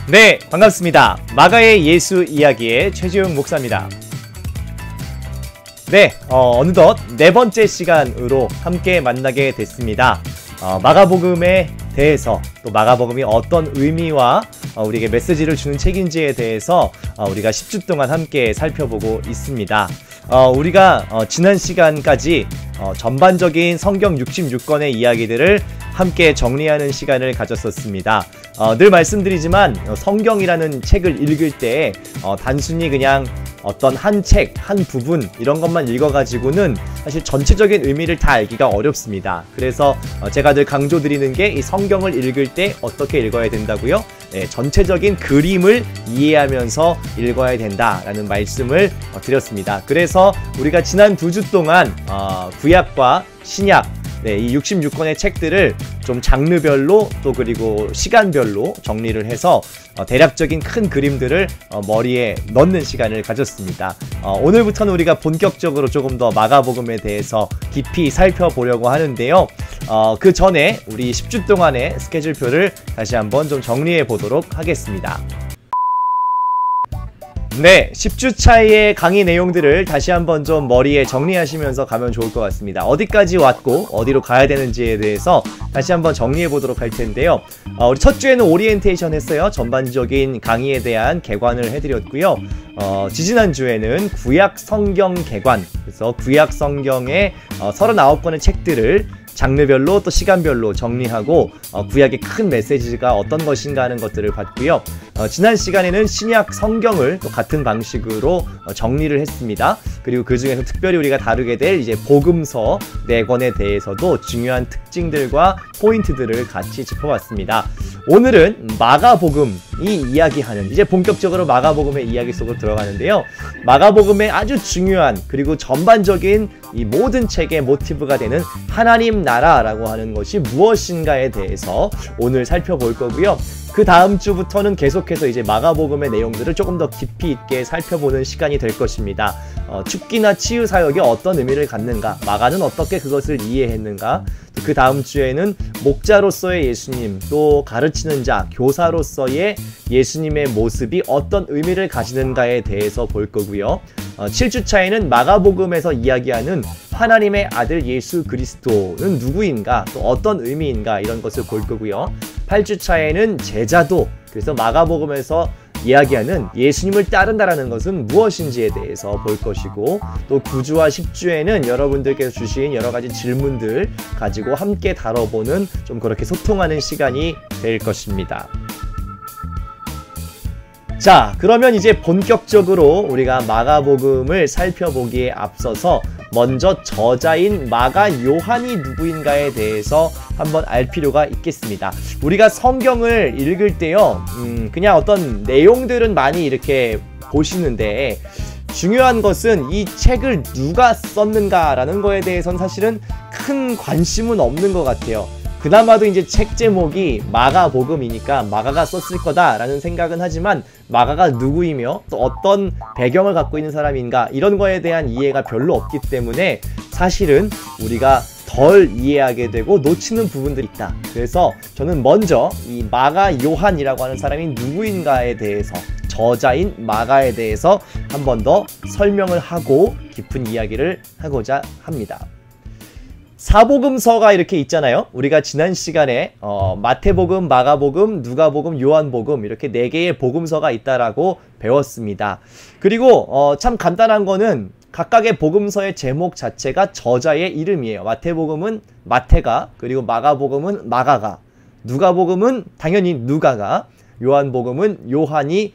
네, 반갑습니다. 마가의 예수 이야기의 최지웅 목사입니다. 네, 어느덧 네 번째 시간으로 함께 만나게 됐습니다. 마가복음에 대해서, 또 마가복음이 어떤 의미와 우리에게 메시지를 주는 책인지에 대해서 우리가 10주 동안 함께 살펴보고 있습니다. 우리가 지난 시간까지 전반적인 성경 66권의 이야기들을 함께 정리하는 시간을 가졌었습니다. 늘 말씀드리지만 성경이라는 책을 읽을 때 단순히 그냥 어떤 한 책, 한 부분 이런 것만 읽어가지고는 사실 전체적인 의미를 다 알기가 어렵습니다. 그래서 제가 늘 강조드리는 게 이 성경을 읽을 때 어떻게 읽어야 된다고요? 네, 전체적인 그림을 이해하면서 읽어야 된다라는 말씀을 드렸습니다. 그래서 우리가 지난 2주 동안 구약과 신약, 네, 이 66권의 책들을 좀 장르별로 또 그리고 시간별로 정리를 해서 대략적인 큰 그림들을 머리에 넣는 시간을 가졌습니다. 오늘부터는 우리가 본격적으로 조금 더 마가복음에 대해서 깊이 살펴보려고 하는데요. 그 전에 우리 10주 동안의 스케줄표를 다시 한번 좀 정리해 보도록 하겠습니다. 네, 10주 차이의 강의 내용들을 다시 한번 좀 머리에 정리하시면서 가면 좋을 것 같습니다. 어디까지 왔고 어디로 가야 되는지에 대해서 다시 한번 정리해 보도록 할 텐데요. 우리 첫 주에는 오리엔테이션 했어요. 전반적인 강의에 대한 개관을 해드렸고요. 지지난 주에는 구약 성경 개관, 그래서 구약 성경의 39권의 책들을 장르별로 또 시간별로 정리하고 구약의 큰 메시지가 어떤 것인가 하는 것들을 봤고요. 지난 시간에는 신약 성경을 또 같은 방식으로 정리를 했습니다. 그리고 그 중에서 특별히 우리가 다루게 될 이제 복음서 4권에 대해서도 중요한 특징들과 포인트들을 같이 짚어봤습니다. 오늘은 마가복음이 이야기하는, 이제 본격적으로 마가복음의 이야기 속으로 들어가는데요. 마가복음의 아주 중요한 그리고 전반적인 이 모든 책의 모티브가 되는 하나님 나라라고 하는 것이 무엇인가에 대해서 오늘 살펴볼 거고요. 그 다음 주부터는 계속해서 이제 마가복음의 내용들을 조금 더 깊이 있게 살펴보는 시간이 될 것입니다. 죽기나 치유 사역이 어떤 의미를 갖는가, 마가는 어떻게 그것을 이해했는가, 그 다음 주에는 목자로서의 예수님, 또 가르치는 자, 교사로서의 예수님의 모습이 어떤 의미를 가지는가에 대해서 볼 거고요. 7주 차에는 마가복음에서 이야기하는 하나님의 아들 예수 그리스도는 누구인가, 또 어떤 의미인가, 이런 것을 볼 거고요. 8주 차에는 제자도, 그래서 마가복음에서 이야기하는 예수님을 따른다라는 것은 무엇인지에 대해서 볼 것이고, 또 9주와 10주에는 여러분들께서 주신 여러가지 질문들 가지고 함께 다뤄보는, 좀 그렇게 소통하는 시간이 될 것입니다. 자, 그러면 이제 본격적으로 우리가 마가복음을 살펴보기에 앞서서 먼저 저자인 마가 요한이 누구인가에 대해서 한번 알 필요가 있겠습니다. 우리가 성경을 읽을 때요, 그냥 어떤 내용들은 많이 이렇게 보시는데 중요한 것은 이 책을 누가 썼는가라는 거에 대해서는 사실은 큰 관심은 없는 것 같아요. 그나마도 이제 책 제목이 마가복음이니까 마가가 썼을 거다라는 생각은 하지만 마가가 누구이며 또 어떤 배경을 갖고 있는 사람인가, 이런 거에 대한 이해가 별로 없기 때문에 사실은 우리가 덜 이해하게 되고 놓치는 부분들이 있다. 그래서 저는 먼저 이 마가 요한이라고 하는 사람이 누구인가에 대해서, 저자인 마가에 대해서 한 번 더 설명을 하고 깊은 이야기를 하고자 합니다. 사복음서가 이렇게 있잖아요. 우리가 지난 시간에 마태복음, 마가복음, 누가복음, 요한복음, 이렇게 4개의 복음서가 있다라고 배웠습니다. 그리고 참 간단한 거는 각각의 복음서의 제목 자체가 저자의 이름이에요. 마태복음은 마태가, 그리고 마가복음은 마가가, 누가복음은 당연히 누가가, 요한복음은 요한이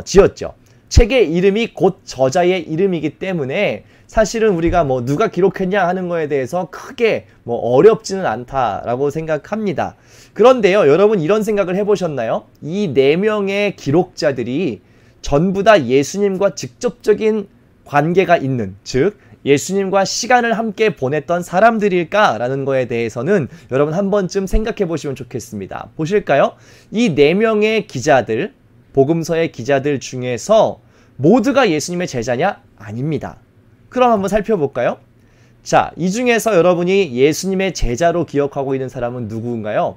지었죠. 책의 이름이 곧 저자의 이름이기 때문에 사실은 우리가 뭐 누가 기록했냐 하는 거에 대해서 크게 뭐 어렵지는 않다라고 생각합니다. 그런데요, 여러분 이런 생각을 해보셨나요? 이 4명의 기록자들이 전부 다 예수님과 직접적인 관계가 있는, 즉 예수님과 시간을 함께 보냈던 사람들일까라는 거에 대해서는 여러분 한 번쯤 생각해 보시면 좋겠습니다. 보실까요? 이 4명의 기자들, 복음서의 기자들 중에서 모두가 예수님의 제자냐? 아닙니다. 그럼 한번 살펴볼까요? 자, 이 중에서 여러분이 예수님의 제자로 기억하고 있는 사람은 누구인가요?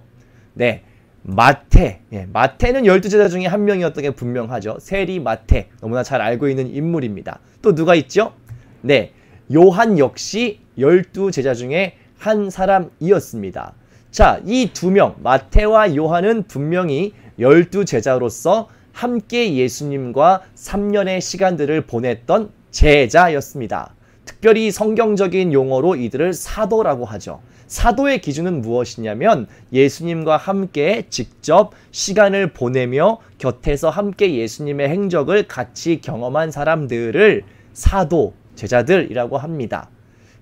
네, 마태. 마태는 12제자 중에 한 명이었던 게 분명하죠. 세리 마태. 너무나 잘 알고 있는 인물입니다. 또 누가 있죠? 네, 요한 역시 12제자 중에 한 사람이었습니다. 자, 이 두 명, 마태와 요한은 분명히 12제자로서 함께 예수님과 3년의 시간들을 보냈던 제자였습니다. 특별히 성경적인 용어로 이들을 사도라고 하죠. 사도의 기준은 무엇이냐면 예수님과 함께 직접 시간을 보내며 곁에서 함께 예수님의 행적을 같이 경험한 사람들을 사도, 제자들이라고 합니다.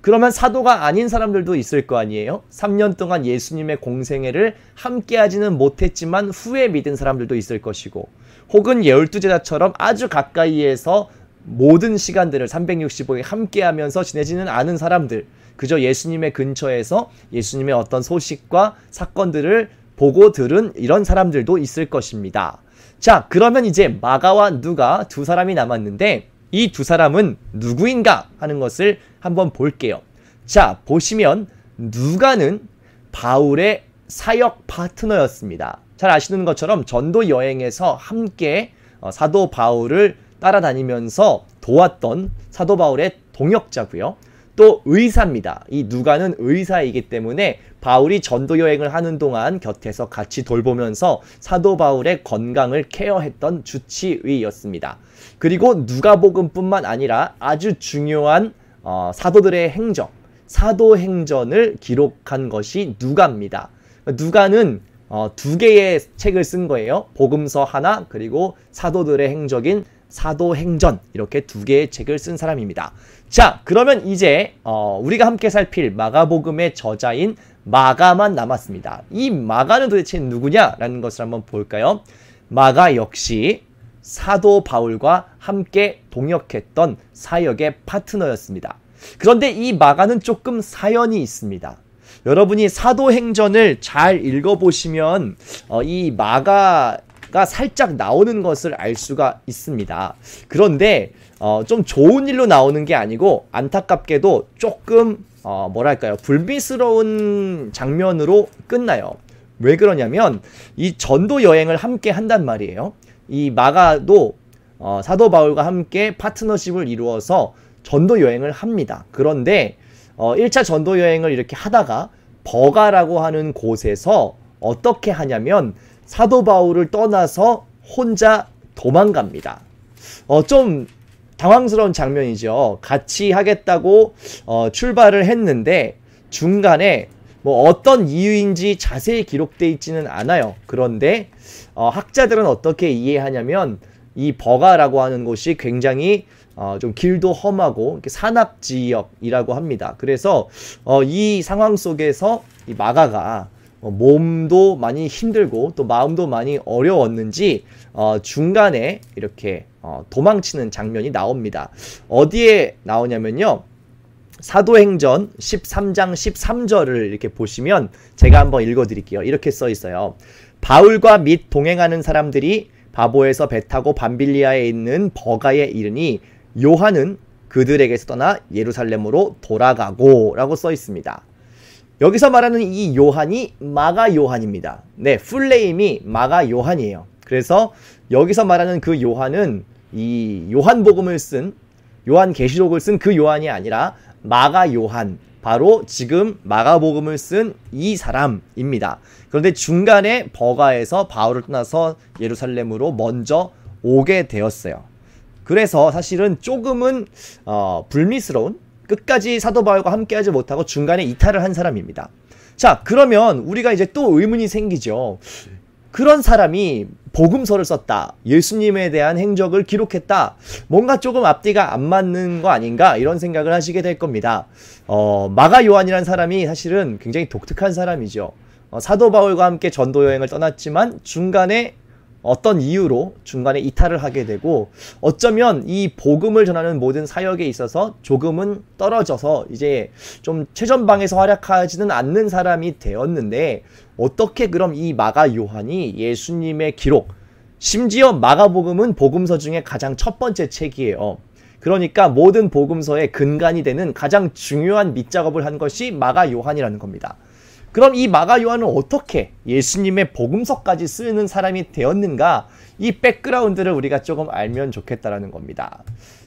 그러면 사도가 아닌 사람들도 있을 거 아니에요? 3년 동안 예수님의 공생애를 함께 하지는 못했지만 후에 믿은 사람들도 있을 것이고, 혹은 12제자처럼 아주 가까이에서 모든 시간들을 365일 함께 하면서 지내지는 않은 사람들, 그저 예수님의 근처에서 예수님의 어떤 소식과 사건들을 보고 들은 이런 사람들도 있을 것입니다. 자, 그러면 이제 마가와 누가 두 사람이 남았는데 이 두 사람은 누구인가 하는 것을 한번 볼게요. 자, 보시면 누가는 바울의 사역 파트너였습니다. 잘 아시는 것처럼 전도 여행에서 함께 사도 바울을 따라다니면서 도왔던 사도 바울의 동역자고요. 또 의사입니다. 이 누가는 의사이기 때문에 바울이 전도 여행을 하는 동안 곁에서 같이 돌보면서 사도 바울의 건강을 케어했던 주치의였습니다. 그리고 누가복음뿐만 아니라 아주 중요한 사도들의 행적, 사도행전을 기록한 것이 누가입니다. 누가는 두 개의 책을 쓴 거예요. 복음서 하나, 그리고 사도들의 행적인 사도행전, 이렇게 두 개의 책을 쓴 사람입니다. 자, 그러면 이제 우리가 함께 살필 마가복음의 저자인 마가만 남았습니다. 이 마가는 도대체 누구냐라는 것을 한번 볼까요? 마가 역시 사도 바울과 함께 동역했던 사역의 파트너였습니다. 그런데 이 마가는 조금 사연이 있습니다. 여러분이 사도행전을 잘 읽어보시면 이 마가가 살짝 나오는 것을 알 수가 있습니다. 그런데 좀 좋은 일로 나오는 게 아니고 안타깝게도 조금 뭐랄까요, 불미스러운 장면으로 끝나요. 왜 그러냐면 이 전도 여행을 함께 한단 말이에요. 이 마가도 사도 바울과 함께 파트너십을 이루어서 전도 여행을 합니다. 그런데 1차 전도 여행을 이렇게 하다가 버가라고 하는 곳에서 어떻게 하냐면 사도 바울을 떠나서 혼자 도망갑니다. 좀 당황스러운 장면이죠. 같이 하겠다고 출발을 했는데 중간에 뭐 어떤 이유인지 자세히 기록되어 있지는 않아요. 그런데 학자들은 어떻게 이해하냐면 이 버가라고 하는 곳이 굉장히 좀 길도 험하고 산악 지역이라고 합니다. 그래서 이 상황 속에서 이 마가가 몸도 많이 힘들고 또 마음도 많이 어려웠는지 중간에 이렇게 도망치는 장면이 나옵니다. 어디에 나오냐면요, 사도행전 13장 13절을 이렇게 보시면 제가 한번 읽어드릴게요. 이렇게 써 있어요. 바울과 및 동행하는 사람들이 바보에서 배 타고 밤빌리아에 있는 버가에 이르니 요한은 그들에게서 떠나 예루살렘으로 돌아가고 라고 써 있습니다. 여기서 말하는 이 요한이 마가 요한입니다. 네, 풀네임이 마가 요한이에요. 그래서 여기서 말하는 그 요한은 이 요한복음을 쓴, 요한계시록을 쓴 그 요한이 아니라 마가 요한, 바로 지금 마가복음을 쓴 이 사람입니다. 그런데 중간에 버가에서 바울을 떠나서 예루살렘으로 먼저 오게 되었어요. 그래서 사실은 조금은 불미스러운, 끝까지 사도 바울과 함께하지 못하고 중간에 이탈을 한 사람입니다. 자, 그러면 우리가 이제 또 의문이 생기죠. 그런 사람이 복음서를 썼다, 예수님에 대한 행적을 기록했다, 뭔가 조금 앞뒤가 안 맞는 거 아닌가, 이런 생각을 하시게 될 겁니다. 마가 요한이라는 사람이 사실은 굉장히 독특한 사람이죠. 사도 바울과 함께 전도 여행을 떠났지만 중간에 어떤 이유로 중간에 이탈을 하게 되고, 어쩌면 이 복음을 전하는 모든 사역에 있어서 조금은 떨어져서 이제 좀 최전방에서 활약하지는 않는 사람이 되었는데, 어떻게 그럼 이 마가 요한이 예수님의 기록, 심지어 마가복음은 복음서 중에 가장 첫 번째 책이에요. 그러니까 모든 복음서의 근간이 되는 가장 중요한 밑작업을 한 것이 마가 요한이라는 겁니다. 그럼 이 마가 요한은 어떻게 예수님의 복음서까지 쓰는 사람이 되었는가? 이 백그라운드를 우리가 조금 알면 좋겠다라는 겁니다.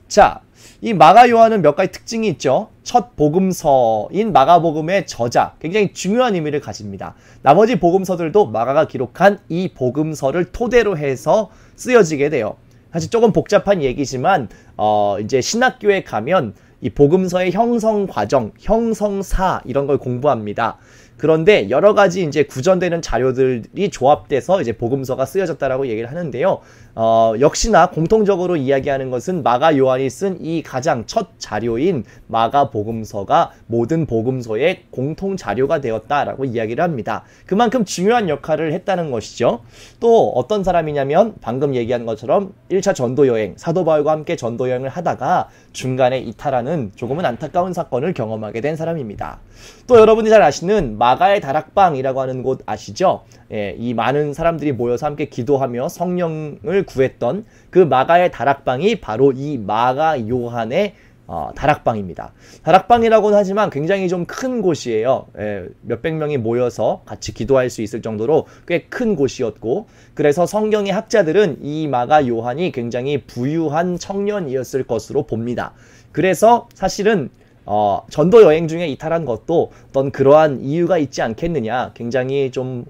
자, 이 마가 요한은 몇 가지 특징이 있죠. 첫 복음서인 마가복음의 저자, 굉장히 중요한 의미를 가집니다. 나머지 복음서들도 마가가 기록한 이 복음서를 토대로 해서 쓰여지게 돼요. 사실 조금 복잡한 얘기지만 이제 신학교에 가면 이 복음서의 형성 과정, 형성사 이런 걸 공부합니다. 그런데 여러 가지 이제 구전되는 자료들이 조합돼서 이제 복음서가 쓰여졌다라고 얘기를 하는데요. 역시나 공통적으로 이야기하는 것은 마가 요한이 쓴 이 가장 첫 자료인 마가 복음서가 모든 복음서의 공통 자료가 되었다라고 이야기를 합니다. 그만큼 중요한 역할을 했다는 것이죠. 또 어떤 사람이냐면 방금 얘기한 것처럼 1차 전도 여행, 사도 바울과 함께 전도 여행을 하다가 중간에 이탈하는 조금은 안타까운 사건을 경험하게 된 사람입니다. 또 여러분이 잘 아시는 마가의 다락방이라고 하는 곳 아시죠? 예, 이 많은 사람들이 모여서 함께 기도하며 성령을 구했던 그 마가의 다락방이 바로 이 마가 요한의 다락방입니다. 다락방이라고는 하지만 굉장히 좀 큰 곳이에요. 예, 몇백 명이 모여서 같이 기도할 수 있을 정도로 꽤 큰 곳이었고, 그래서 성경의 학자들은 이 마가 요한이 굉장히 부유한 청년이었을 것으로 봅니다. 그래서 사실은 전도 여행 중에 이탈한 것도 어떤 그러한 이유가 있지 않겠느냐. 굉장히 좀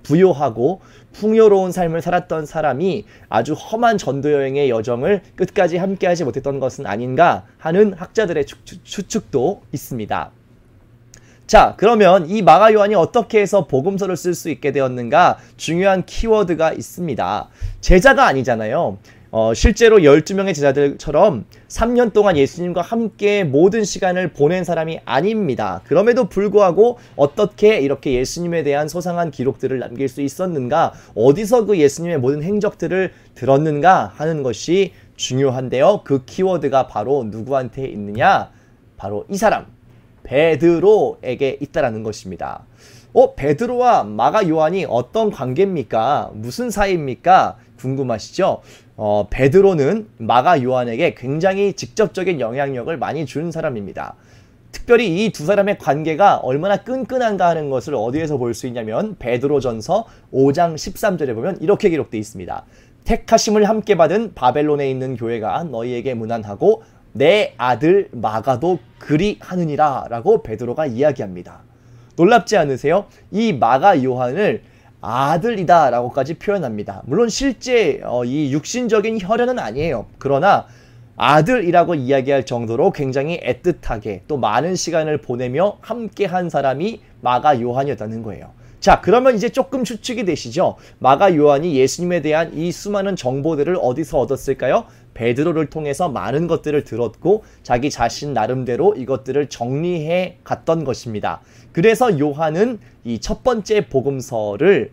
부요하고 풍요로운 삶을 살았던 사람이 아주 험한 전도 여행의 여정을 끝까지 함께하지 못했던 것은 아닌가 하는 학자들의 추측도 있습니다. 자, 그러면 이 마가 요한이 어떻게 해서 복음서를 쓸 수 있게 되었는가? 중요한 키워드가 있습니다. 제자가 아니잖아요. 실제로 12명의 제자들처럼 3년 동안 예수님과 함께 모든 시간을 보낸 사람이 아닙니다. 그럼에도 불구하고 어떻게 이렇게 예수님에 대한 소상한 기록들을 남길 수 있었는가? 어디서 그 예수님의 모든 행적들을 들었는가? 하는 것이 중요한데요. 그 키워드가 바로 누구한테 있느냐? 바로 이 사람, 베드로에게 있다라는 것입니다. 베드로와 마가 요한이 어떤 관계입니까? 무슨 사이입니까? 궁금하시죠? 베드로는 마가 요한에게 굉장히 직접적인 영향력을 많이 준 사람입니다. 특별히 이 두 사람의 관계가 얼마나 끈끈한가 하는 것을 어디에서 볼 수 있냐면 베드로전서 5장 13절에 보면 이렇게 기록되어 있습니다. 택하심을 함께 받은 바벨론에 있는 교회가 너희에게 문안하고 내 아들 마가도 그리하느니라 라고 베드로가 이야기합니다. 놀랍지 않으세요? 이 마가 요한을 아들이다 라고까지 표현합니다. 물론 실제 이 육신적인 혈연은 아니에요. 그러나 아들이라고 이야기할 정도로 굉장히 애틋하게 또 많은 시간을 보내며 함께한 사람이 마가 요한이었다는 거예요. 자, 그러면 이제 조금 추측이 되시죠? 마가 요한이 예수님에 대한 이 수많은 정보들을 어디서 얻었을까요? 베드로를 통해서 많은 것들을 들었고 자기 자신 나름대로 이것들을 정리해 갔던 것입니다. 그래서 요한은 이 첫 번째 복음서를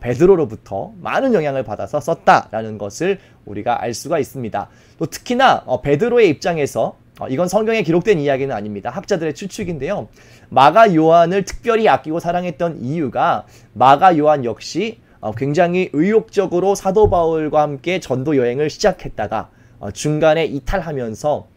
베드로로부터 많은 영향을 받아서 썼다라는 것을 우리가 알 수가 있습니다. 또 특히나 베드로의 입장에서 이건 성경에 기록된 이야기는 아닙니다. 학자들의 추측인데요. 마가 요한을 특별히 아끼고 사랑했던 이유가 마가 요한 역시 굉장히 의욕적으로 사도 바울과 함께 전도 여행을 시작했다가 중간에 이탈하면서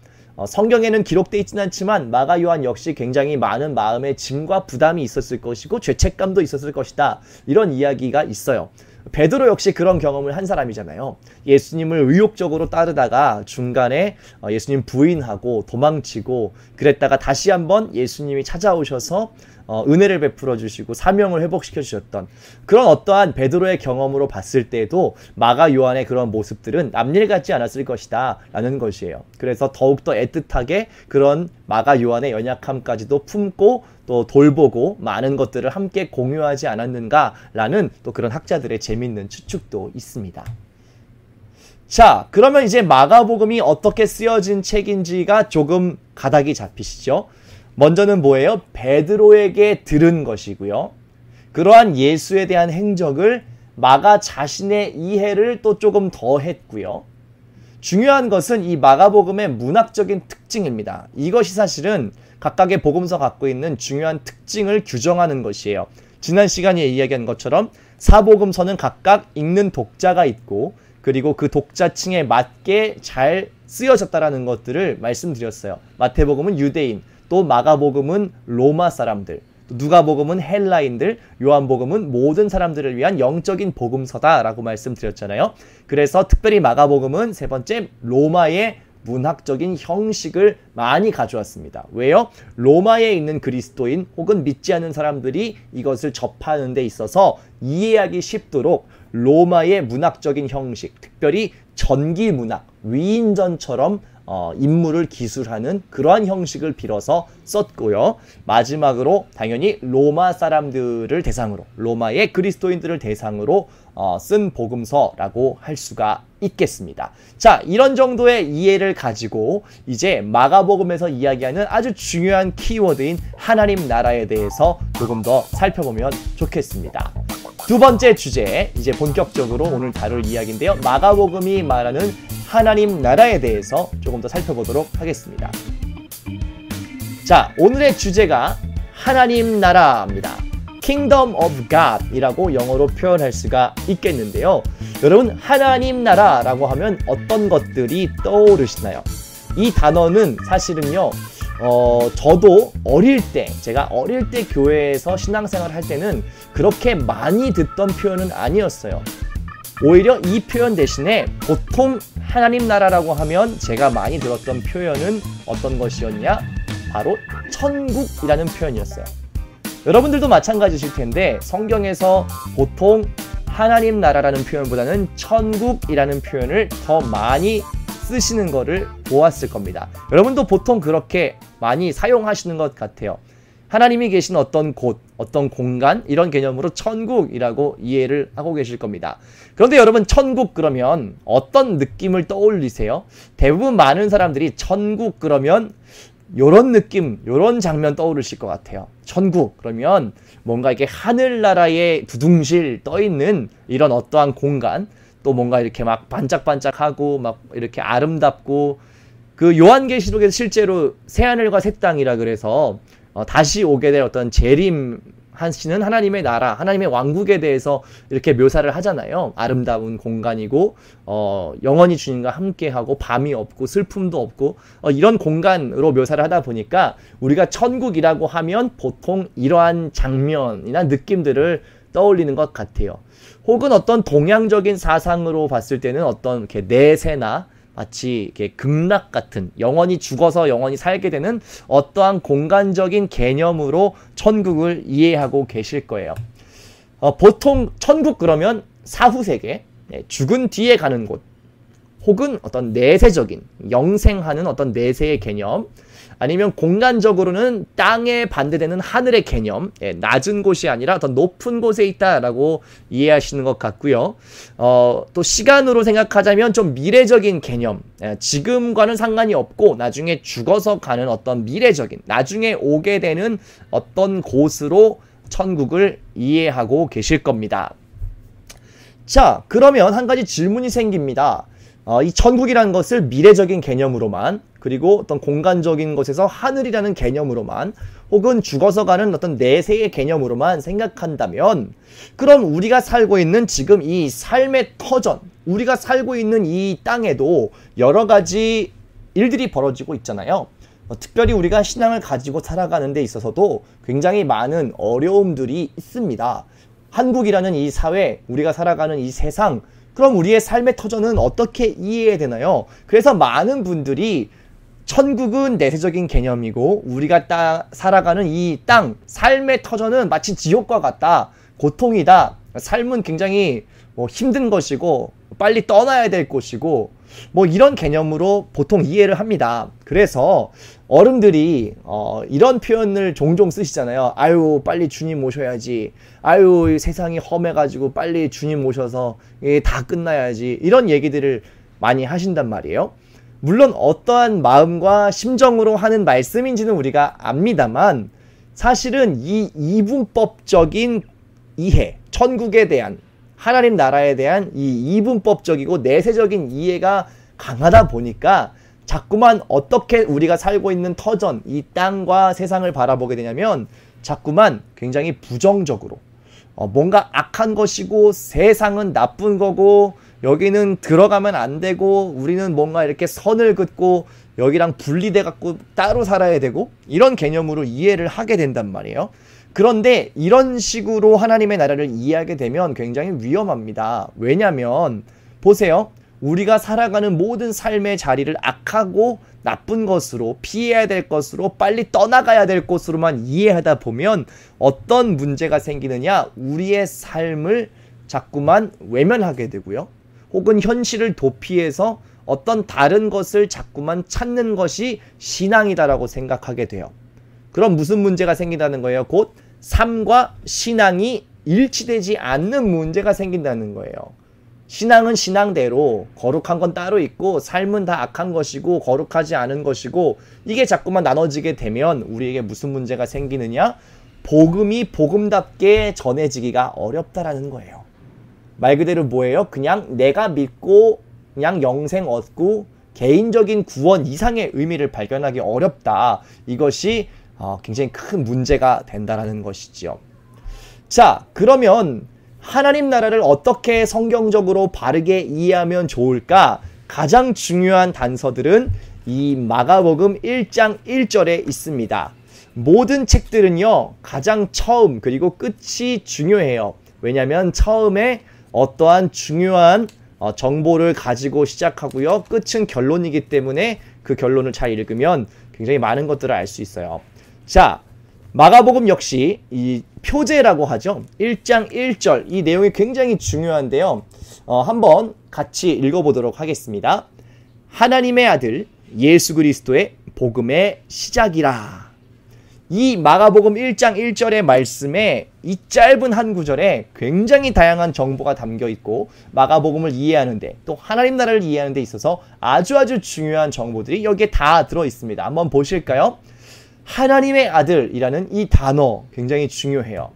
성경에는 기록되어 있지는 않지만 마가 요한 역시 굉장히 많은 마음의 짐과 부담이 있었을 것이고 죄책감도 있었을 것이다. 이런 이야기가 있어요. 베드로 역시 그런 경험을 한 사람이잖아요. 예수님을 의욕적으로 따르다가 중간에 예수님 부인하고 도망치고 그랬다가 다시 한번 예수님이 찾아오셔서 은혜를 베풀어 주시고 사명을 회복시켜 주셨던 그런 어떠한 베드로의 경험으로 봤을 때도 마가 요한의 그런 모습들은 남일 같지 않았을 것이다 라는 것이에요. 그래서 더욱더 애틋하게 그런 마가 요한의 연약함까지도 품고 또 돌보고 많은 것들을 함께 공유하지 않았는가 라는 또 그런 학자들의 재밌는 추측도 있습니다. 자, 그러면 이제 마가복음이 어떻게 쓰여진 책인지가 조금 가닥이 잡히시죠? 먼저는 뭐예요? 베드로에게 들은 것이고요. 그러한 예수에 대한 행적을 마가 자신의 이해를 또 조금 더 했고요. 중요한 것은 이 마가복음의 문학적인 특징입니다. 이것이 사실은 각각의 복음서 갖고 있는 중요한 특징을 규정하는 것이에요. 지난 시간에 이야기한 것처럼 사복음서는 각각 읽는 독자가 있고 그리고 그 독자층에 맞게 잘 쓰여졌다라는 것들을 말씀드렸어요. 마태복음은 유대인, 또 마가복음은 로마 사람들, 누가복음은 헬라인들, 요한복음은 모든 사람들을 위한 영적인 복음서다라고 말씀드렸잖아요. 그래서 특별히 마가복음은 세 번째 로마의 문학적인 형식을 많이 가져왔습니다. 왜요? 로마에 있는 그리스도인 혹은 믿지 않는 사람들이 이것을 접하는 데 있어서 이해하기 쉽도록 로마의 문학적인 형식, 특별히 전기문학, 위인전처럼 인물을 기술하는 그러한 형식을 빌어서 썼고요. 마지막으로 당연히 로마 사람들을 대상으로, 로마의 그리스도인들을 대상으로 쓴 복음서라고 할 수가 있겠습니다. 자, 이런 정도의 이해를 가지고 이제 마가복음에서 이야기하는 아주 중요한 키워드인 하나님 나라에 대해서 조금 더 살펴보면 좋겠습니다. 두 번째 주제, 이제 본격적으로 오늘 다룰 이야기인데요. 마가복음이 말하는 하나님 나라에 대해서 조금 더 살펴보도록 하겠습니다. 자, 오늘의 주제가 하나님 나라입니다. Kingdom of God 이라고 영어로 표현할 수가 있겠는데요. 여러분, 하나님 나라라고 하면 어떤 것들이 떠오르시나요? 이 단어는 사실은요, 저도 제가 어릴 때 교회에서 신앙생활을 할 때는 그렇게 많이 듣던 표현은 아니었어요. 오히려 이 표현 대신에 보통 하나님 나라라고 하면 제가 많이 들었던 표현은 어떤 것이었냐? 바로 천국이라는 표현이었어요. 여러분들도 마찬가지실 텐데 성경에서 보통 하나님 나라라는 표현보다는 천국이라는 표현을 더 많이 쓰시는 거를 보았을 겁니다. 여러분도 보통 그렇게 많이 사용하시는 것 같아요. 하나님이 계신 어떤 곳, 어떤 공간, 이런 개념으로 천국이라고 이해를 하고 계실 겁니다. 그런데 여러분, 천국 그러면 어떤 느낌을 떠올리세요? 대부분 많은 사람들이 천국 그러면 요런 느낌, 요런 장면 떠오르실 것 같아요. 천국 그러면 뭔가 이렇게 하늘나라에 두둥실 떠있는 이런 어떠한 공간, 또 뭔가 이렇게 막 반짝반짝하고 막 이렇게 아름답고, 그 요한계시록에서 실제로 새하늘과 새 땅이라 그래서 다시 오게 될 어떤 재림하시는 하나님의 나라, 하나님의 왕국에 대해서 이렇게 묘사를 하잖아요. 아름다운 공간이고 영원히 주님과 함께하고 밤이 없고 슬픔도 없고 이런 공간으로 묘사를 하다 보니까 우리가 천국이라고 하면 보통 이러한 장면이나 느낌들을 떠올리는 것 같아요. 혹은 어떤 동양적인 사상으로 봤을 때는 어떤 이렇게 내세나 마치 이렇게 극락 같은, 영원히 죽어서 영원히 살게 되는 어떠한 공간적인 개념으로 천국을 이해하고 계실 거예요. 보통 천국 그러면 사후세계, 죽은 뒤에 가는 곳, 혹은 어떤 내세적인, 영생하는 어떤 내세의 개념, 아니면 공간적으로는 땅에 반대되는 하늘의 개념, 낮은 곳이 아니라 더 높은 곳에 있다라고 이해하시는 것 같고요. 또 시간으로 생각하자면 좀 미래적인 개념, 지금과는 상관이 없고 나중에 죽어서 가는 어떤 미래적인, 나중에 오게 되는 어떤 곳으로 천국을 이해하고 계실 겁니다. 자, 그러면 한 가지 질문이 생깁니다. 이 천국이라는 것을 미래적인 개념으로만, 그리고 어떤 공간적인 것에서 하늘이라는 개념으로만, 혹은 죽어서 가는 어떤 내세의 개념으로만 생각한다면, 그럼 우리가 살고 있는 지금 이 삶의 터전, 우리가 살고 있는 이 땅에도 여러 가지 일들이 벌어지고 있잖아요. 특별히 우리가 신앙을 가지고 살아가는 데 있어서도 굉장히 많은 어려움들이 있습니다. 한국이라는 이 사회, 우리가 살아가는 이 세상, 그럼 우리의 삶의 터전은 어떻게 이해해야 되나요? 그래서 많은 분들이 천국은 내세적인 개념이고 우리가 살아가는 이 땅, 삶의 터전은 마치 지옥과 같다, 고통이다, 삶은 굉장히 힘든 것이고 빨리 떠나야 될 곳이고 이런 개념으로 보통 이해를 합니다. 그래서 어른들이 이런 표현을 종종 쓰시잖아요. 아유, 빨리 주님 모셔야지. 아유, 세상이 험해가지고 빨리 주님 모셔서 다 끝나야지. 이런 얘기들을 많이 하신단 말이에요. 물론 어떠한 마음과 심정으로 하는 말씀인지는 우리가 압니다만, 사실은 이 이분법적인 이해, 천국에 대한, 하나님 나라에 대한 이 이분법적이고 내세적인 이해가 강하다 보니까 자꾸만 어떻게 우리가 살고 있는 터전, 이 땅과 세상을 바라보게 되냐면 자꾸만 굉장히 부정적으로, 뭔가 악한 것이고 세상은 나쁜 거고 여기는 들어가면 안 되고 우리는 뭔가 이렇게 선을 긋고 여기랑 분리돼 갖고 따로 살아야 되고 이런 개념으로 이해를 하게 된단 말이에요. 그런데 이런 식으로 하나님의 나라를 이해하게 되면 굉장히 위험합니다. 왜냐면 보세요. 우리가 살아가는 모든 삶의 자리를 악하고 나쁜 것으로, 피해야 될 것으로, 빨리 떠나가야 될 것으로만 이해하다 보면 어떤 문제가 생기느냐, 우리의 삶을 자꾸만 외면하게 되고요. 혹은 현실을 도피해서 어떤 다른 것을 자꾸만 찾는 것이 신앙이다라고 생각하게 돼요. 그럼 무슨 문제가 생긴다는 거예요? 곧 삶과 신앙이 일치되지 않는 문제가 생긴다는 거예요. 신앙은 신앙대로 거룩한 건 따로 있고 삶은 다 악한 것이고 거룩하지 않은 것이고, 이게 자꾸만 나눠지게 되면 우리에게 무슨 문제가 생기느냐? 복음이 복음답게 전해지기가 어렵다라는 거예요. 말 그대로 뭐예요? 그냥 내가 믿고 그냥 영생 얻고 개인적인 구원 이상의 의미를 발견하기 어렵다. 이것이 굉장히 큰 문제가 된다라는 것이지요. 자, 그러면 하나님 나라를 어떻게 성경적으로 바르게 이해하면 좋을까? 가장 중요한 단서들은 이 마가복음 1장 1절에 있습니다. 모든 책들은요, 가장 처음 그리고 끝이 중요해요. 왜냐하면 처음에 어떠한 중요한 정보를 가지고 시작하고요, 끝은 결론이기 때문에 그 결론을 잘 읽으면 굉장히 많은 것들을 알 수 있어요. 자, 마가복음 역시 이 표제라고 하죠. 1장 1절, 이 내용이 굉장히 중요한데요. 한번 같이 읽어보도록 하겠습니다. 하나님의 아들 예수 그리스도의 복음의 시작이라. 이 마가복음 1장 1절의 말씀에 이 짧은 한 구절에 굉장히 다양한 정보가 담겨 있고, 마가복음을 이해하는데 또 하나님 나라를 이해하는 데 있어서 아주 중요한 정보들이 여기에 다 들어 있습니다. 한번 보실까요? 하나님의 아들이라는 이 단어 굉장히 중요해요.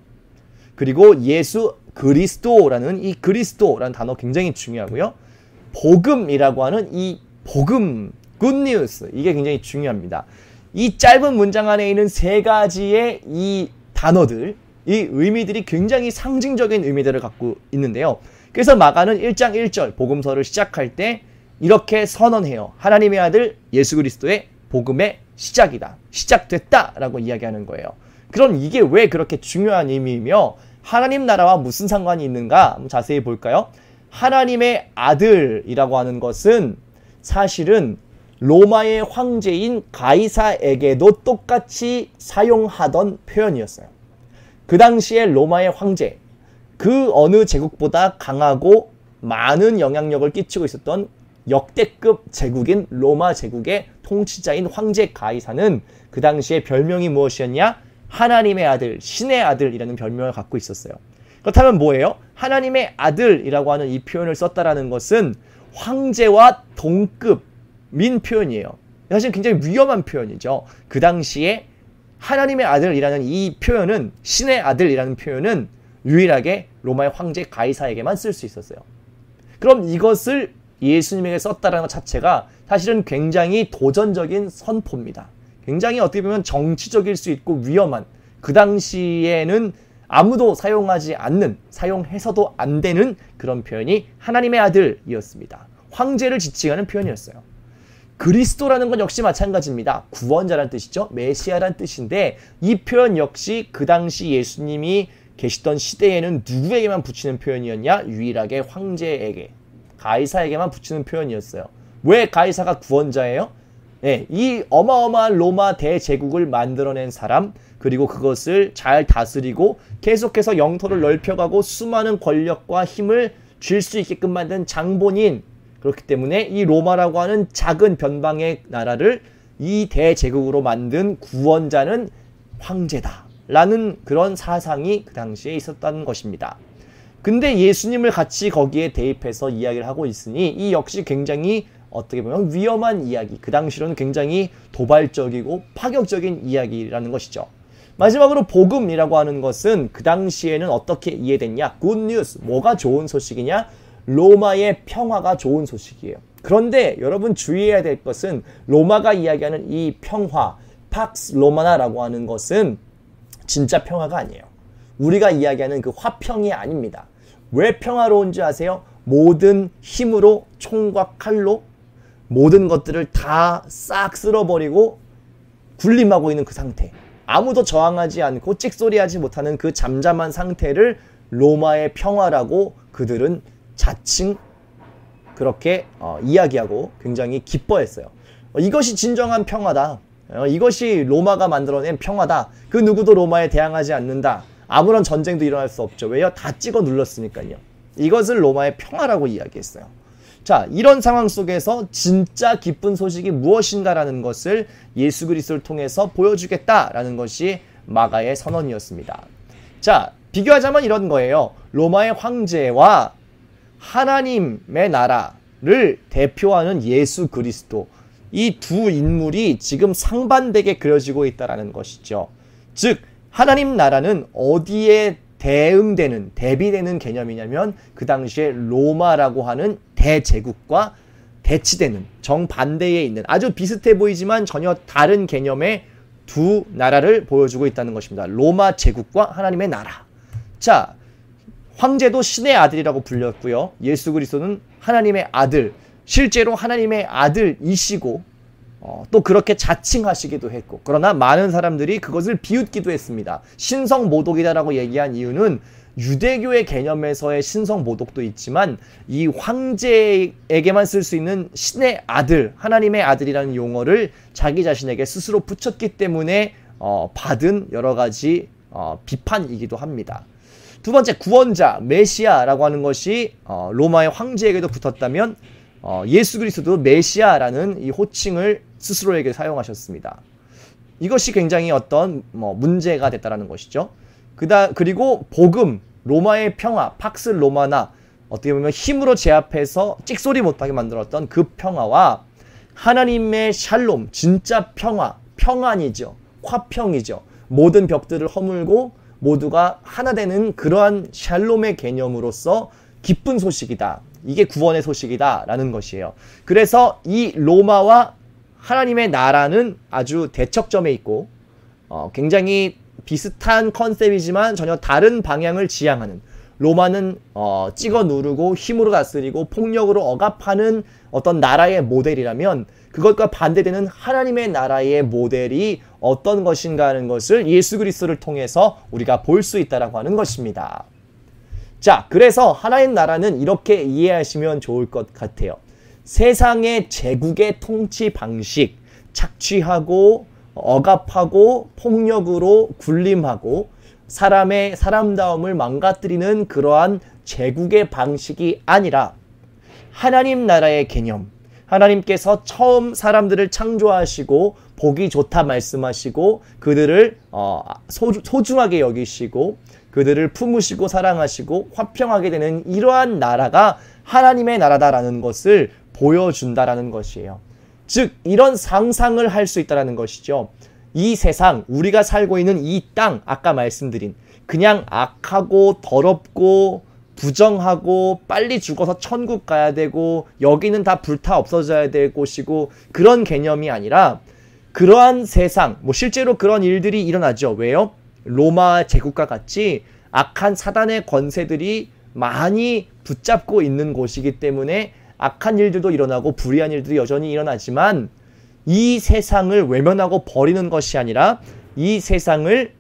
그리고 예수 그리스도라는 이 그리스도라는 단어 굉장히 중요하고요. 복음이라고 하는 이 복음, 굿뉴스, 이게 굉장히 중요합니다. 이 짧은 문장 안에 있는 세 가지의 이 단어들, 이 의미들이 굉장히 상징적인 의미들을 갖고 있는데요. 그래서 마가는 1장 1절 복음서를 시작할 때 이렇게 선언해요. 하나님의 아들 예수 그리스도의 복음의 시작이다. 시작됐다 라고 이야기하는 거예요. 그럼 이게 왜 그렇게 중요한 의미이며 하나님 나라와 무슨 상관이 있는가? 한번 자세히 볼까요? 하나님의 아들이라고 하는 것은 사실은 로마의 황제인 가이사에게도 똑같이 사용하던 표현이었어요. 그 당시에 로마의 황제, 그 어느 제국보다 강하고 많은 영향력을 끼치고 있었던 역대급 제국인 로마 제국의 통치자인 황제 가이사는 그 당시에 별명이 무엇이었냐? 하나님의 아들, 신의 아들이라는 별명을 갖고 있었어요. 그렇다면 뭐예요? 하나님의 아들이라고 하는 이 표현을 썼다라는 것은 황제와 동급인 표현이에요. 사실 굉장히 위험한 표현이죠. 그 당시에 하나님의 아들이라는 이 표현은, 신의 아들이라는 표현은 유일하게 로마의 황제 가이사에게만 쓸 수 있었어요. 그럼 이것을 예수님에게 썼다라는 것 자체가 사실은 굉장히 도전적인 선포입니다. 굉장히 어떻게 보면 정치적일 수 있고 위험한, 그 당시에는 아무도 사용하지 않는, 사용해서도 안 되는 그런 표현이 하나님의 아들이었습니다. 황제를 지칭하는 표현이었어요. 그리스도라는 건 역시 마찬가지입니다. 구원자라는 뜻이죠. 메시아라는 뜻인데 이 표현 역시 그 당시 예수님이 계시던 시대에는 누구에게만 붙이는 표현이었냐? 유일하게 황제에게, 가이사에게만 붙이는 표현이었어요. 왜 가이사가 구원자예요? 네, 이 어마어마한 로마 대제국을 만들어낸 사람, 그리고 그것을 잘 다스리고 계속해서 영토를 넓혀가고 수많은 권력과 힘을 줄 수 있게끔 만든 장본인, 그렇기 때문에 이 로마라고 하는 작은 변방의 나라를 이 대제국으로 만든 구원자는 황제다 라는 그런 사상이 그 당시에 있었다는 것입니다. 근데 예수님을 같이 거기에 대입해서 이야기를 하고 있으니 이 역시 굉장히 어떻게 보면 위험한 이야기, 그 당시로는 굉장히 도발적이고 파격적인 이야기라는 것이죠. 마지막으로 복음이라고 하는 것은 그 당시에는 어떻게 이해됐냐? 굿뉴스, 뭐가 좋은 소식이냐? 로마의 평화가 좋은 소식이에요. 그런데 여러분 주의해야 될 것은 로마가 이야기하는 이 평화, 팍스 로마나라고 하는 것은 진짜 평화가 아니에요. 우리가 이야기하는 그 화평이 아닙니다. 왜 평화로운지 아세요? 모든 힘으로 총과 칼로 모든 것들을 다 싹 쓸어버리고 군림하고 있는 그 상태, 아무도 저항하지 않고 찍소리하지 못하는 그 잠잠한 상태를 로마의 평화라고 그들은 자칭 그렇게 이야기하고 굉장히 기뻐했어요. 이것이 진정한 평화다. 이것이 로마가 만들어낸 평화다. 그 누구도 로마에 대항하지 않는다. 아무런 전쟁도 일어날 수 없죠. 왜요? 다 찍어 눌렀으니까요. 이것을 로마의 평화라고 이야기했어요. 자, 이런 상황 속에서 진짜 기쁜 소식이 무엇인가라는 것을 예수 그리스도를 통해서 보여주겠다라는 것이 마가의 선언이었습니다. 자, 비교하자면 이런 거예요. 로마의 황제와 하나님의 나라를 대표하는 예수 그리스도, 이 두 인물이 지금 상반되게 그려지고 있다는 것이죠. 즉 하나님 나라는 어디에 대비되는 개념이냐면 그 당시에 로마라고 하는 대제국과 대치되는 정반대에 있는 아주 비슷해 보이지만 전혀 다른 개념의 두 나라를 보여주고 있다는 것입니다. 로마 제국과 하나님의 나라. 자, 황제도 신의 아들이라고 불렸고요. 예수 그리스도는 하나님의 아들, 실제로 하나님의 아들이시고 또 그렇게 자칭하시기도 했고, 그러나 많은 사람들이 그것을 비웃기도 했습니다. 신성모독이다라고 얘기한 이유는 유대교의 개념에서의 신성모독도 있지만 이 황제에게만 쓸 수 있는 신의 아들, 하나님의 아들이라는 용어를 자기 자신에게 스스로 붙였기 때문에 받은 여러 가지 비판이기도 합니다. 두 번째, 구원자, 메시아라고 하는 것이 로마의 황제에게도 붙었다면 예수 그리스도도 메시아라는 이 호칭을 스스로에게 사용하셨습니다. 이것이 굉장히 어떤 문제가 됐다라는 것이죠. 그리고 복음, 로마의 평화, 팍스 로마나 어떻게 보면 힘으로 제압해서 찍소리 못하게 만들었던 그 평화와 하나님의 샬롬, 진짜 평화, 평안이죠. 화평이죠. 모든 벽들을 허물고 모두가 하나 되는 그러한 샬롬의 개념으로서 기쁜 소식이다. 이게 구원의 소식이다 라는 것이에요. 그래서 이 로마와 하나님의 나라는 아주 대척점에 있고 굉장히 비슷한 컨셉이지만 전혀 다른 방향을 지향하는, 로마는 찍어 누르고 힘으로 다스리고 폭력으로 억압하는 어떤 나라의 모델이라면 그것과 반대되는 하나님의 나라의 모델이 어떤 것인가 하는 것을 예수 그리스도를 통해서 우리가 볼 수 있다라고 하는 것입니다. 자, 그래서 하나님 나라는 이렇게 이해하시면 좋을 것 같아요. 세상의 제국의 통치 방식, 착취하고 억압하고 폭력으로 군림하고 사람의 사람다움을 망가뜨리는 그러한 제국의 방식이 아니라 하나님 나라의 개념, 하나님께서 처음 사람들을 창조하시고 보기 좋다 말씀하시고 그들을 소중하게 여기시고 그들을 품으시고 사랑하시고 화평하게 되는 이러한 나라가 하나님의 나라다라는 것을 보여준다라는 것이에요. 즉 이런 상상을 할 수 있다는 것이죠. 이 세상, 우리가 살고 있는 이 땅, 아까 말씀드린 그냥 악하고 더럽고 부정하고 빨리 죽어서 천국 가야 되고 여기는 다 불타 없어져야 될 곳이고 그런 개념이 아니라 그러한 세상, 실제로 그런 일들이 일어나죠. 왜요? 로마 제국과 같이 악한 사단의 권세들이 많이 붙잡고 있는 곳이기 때문에 악한 일들도 일어나고 불의한 일들도 여전히 일어나지만 이 세상을 외면하고 버리는 것이 아니라 이 세상을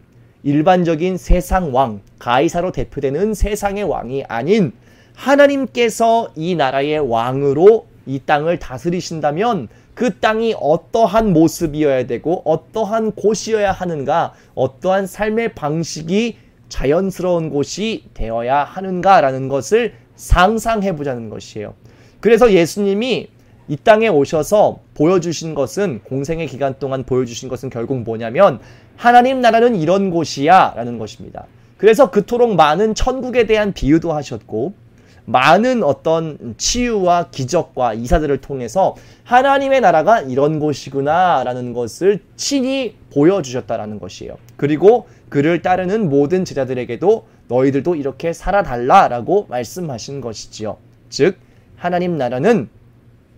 일반적인 세상 왕, 가이사로 대표되는 세상의 왕이 아닌 하나님께서 이 나라의 왕으로 이 땅을 다스리신다면 그 땅이 어떠한 모습이어야 되고 어떠한 곳이어야 하는가, 어떠한 삶의 방식이 자연스러운 곳이 되어야 하는가라는 것을 상상해보자는 것이에요. 그래서 예수님이 이 땅에 오셔서 보여주신 것은, 공생의 기간 동안 보여주신 것은 결국 뭐냐면 하나님 나라는 이런 곳이야 라는 것입니다. 그래서 그토록 많은 천국에 대한 비유도 하셨고 많은 어떤 치유와 기적과 이사들을 통해서 하나님의 나라가 이런 곳이구나 라는 것을 친히 보여주셨다라는 것이에요. 그리고 그를 따르는 모든 제자들에게도 너희들도 이렇게 살아달라 라고 말씀하신 것이지요. 즉 하나님 나라는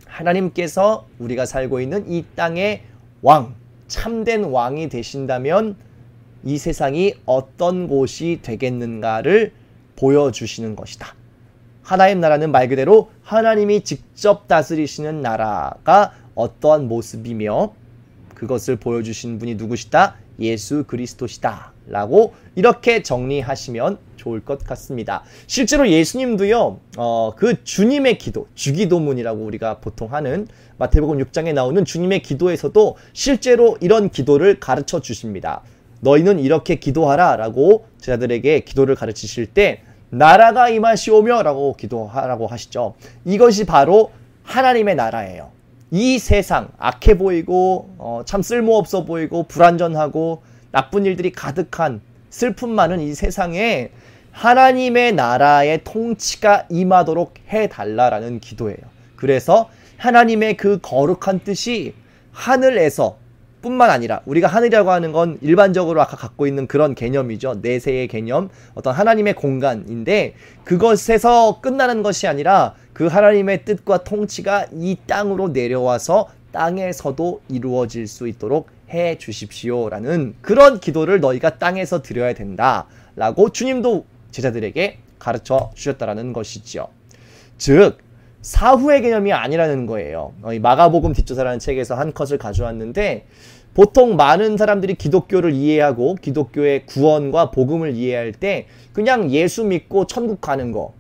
하나님께서 우리가 살고 있는 이 땅의 왕, 참된 왕이 되신다면 이 세상이 어떤 곳이 되겠는가를 보여주시는 것이다. 하나님 나라는 말 그대로 하나님이 직접 다스리시는 나라가 어떠한 모습이며 그것을 보여주신 분이 누구시다? 예수 그리스도시다 라고 이렇게 정리하시면 좋을 것 같습니다. 실제로 예수님도요 그 주님의 기도, 주기도문이라고 우리가 보통 하는 마태복음 6장에 나오는 주님의 기도에서도 실제로 이런 기도를 가르쳐 주십니다. 너희는 이렇게 기도하라 라고 제자들에게 기도를 가르치실 때 나라가 임하시오며 라고 기도하라고 하시죠. 이것이 바로 하나님의 나라예요. 이 세상 악해 보이고 참 쓸모없어 보이고 불완전하고 나쁜 일들이 가득한 슬픔 많은 이 세상에 하나님의 나라의 통치가 임하도록 해달라라는 기도예요. 그래서 하나님의 그 거룩한 뜻이 하늘에서 뿐만 아니라 우리가 하늘이라고 하는 건 일반적으로 아까 갖고 있는 그런 개념이죠. 내세의 개념, 어떤 하나님의 공간인데 그것에서 끝나는 것이 아니라 그 하나님의 뜻과 통치가 이 땅으로 내려와서 땅에서도 이루어질 수 있도록 해 주십시오 라는 그런 기도를 너희가 땅에서 드려야 된다 라고 주님도 제자들에게 가르쳐 주셨다라는 것이죠. 즉 사후의 개념이 아니라는 거예요. 이 마가복음 뒷조사라는 책에서 한 컷을 가져왔는데 보통 많은 사람들이 기독교를 이해하고 기독교의 구원과 복음을 이해할 때 그냥 예수 믿고 천국 가는 거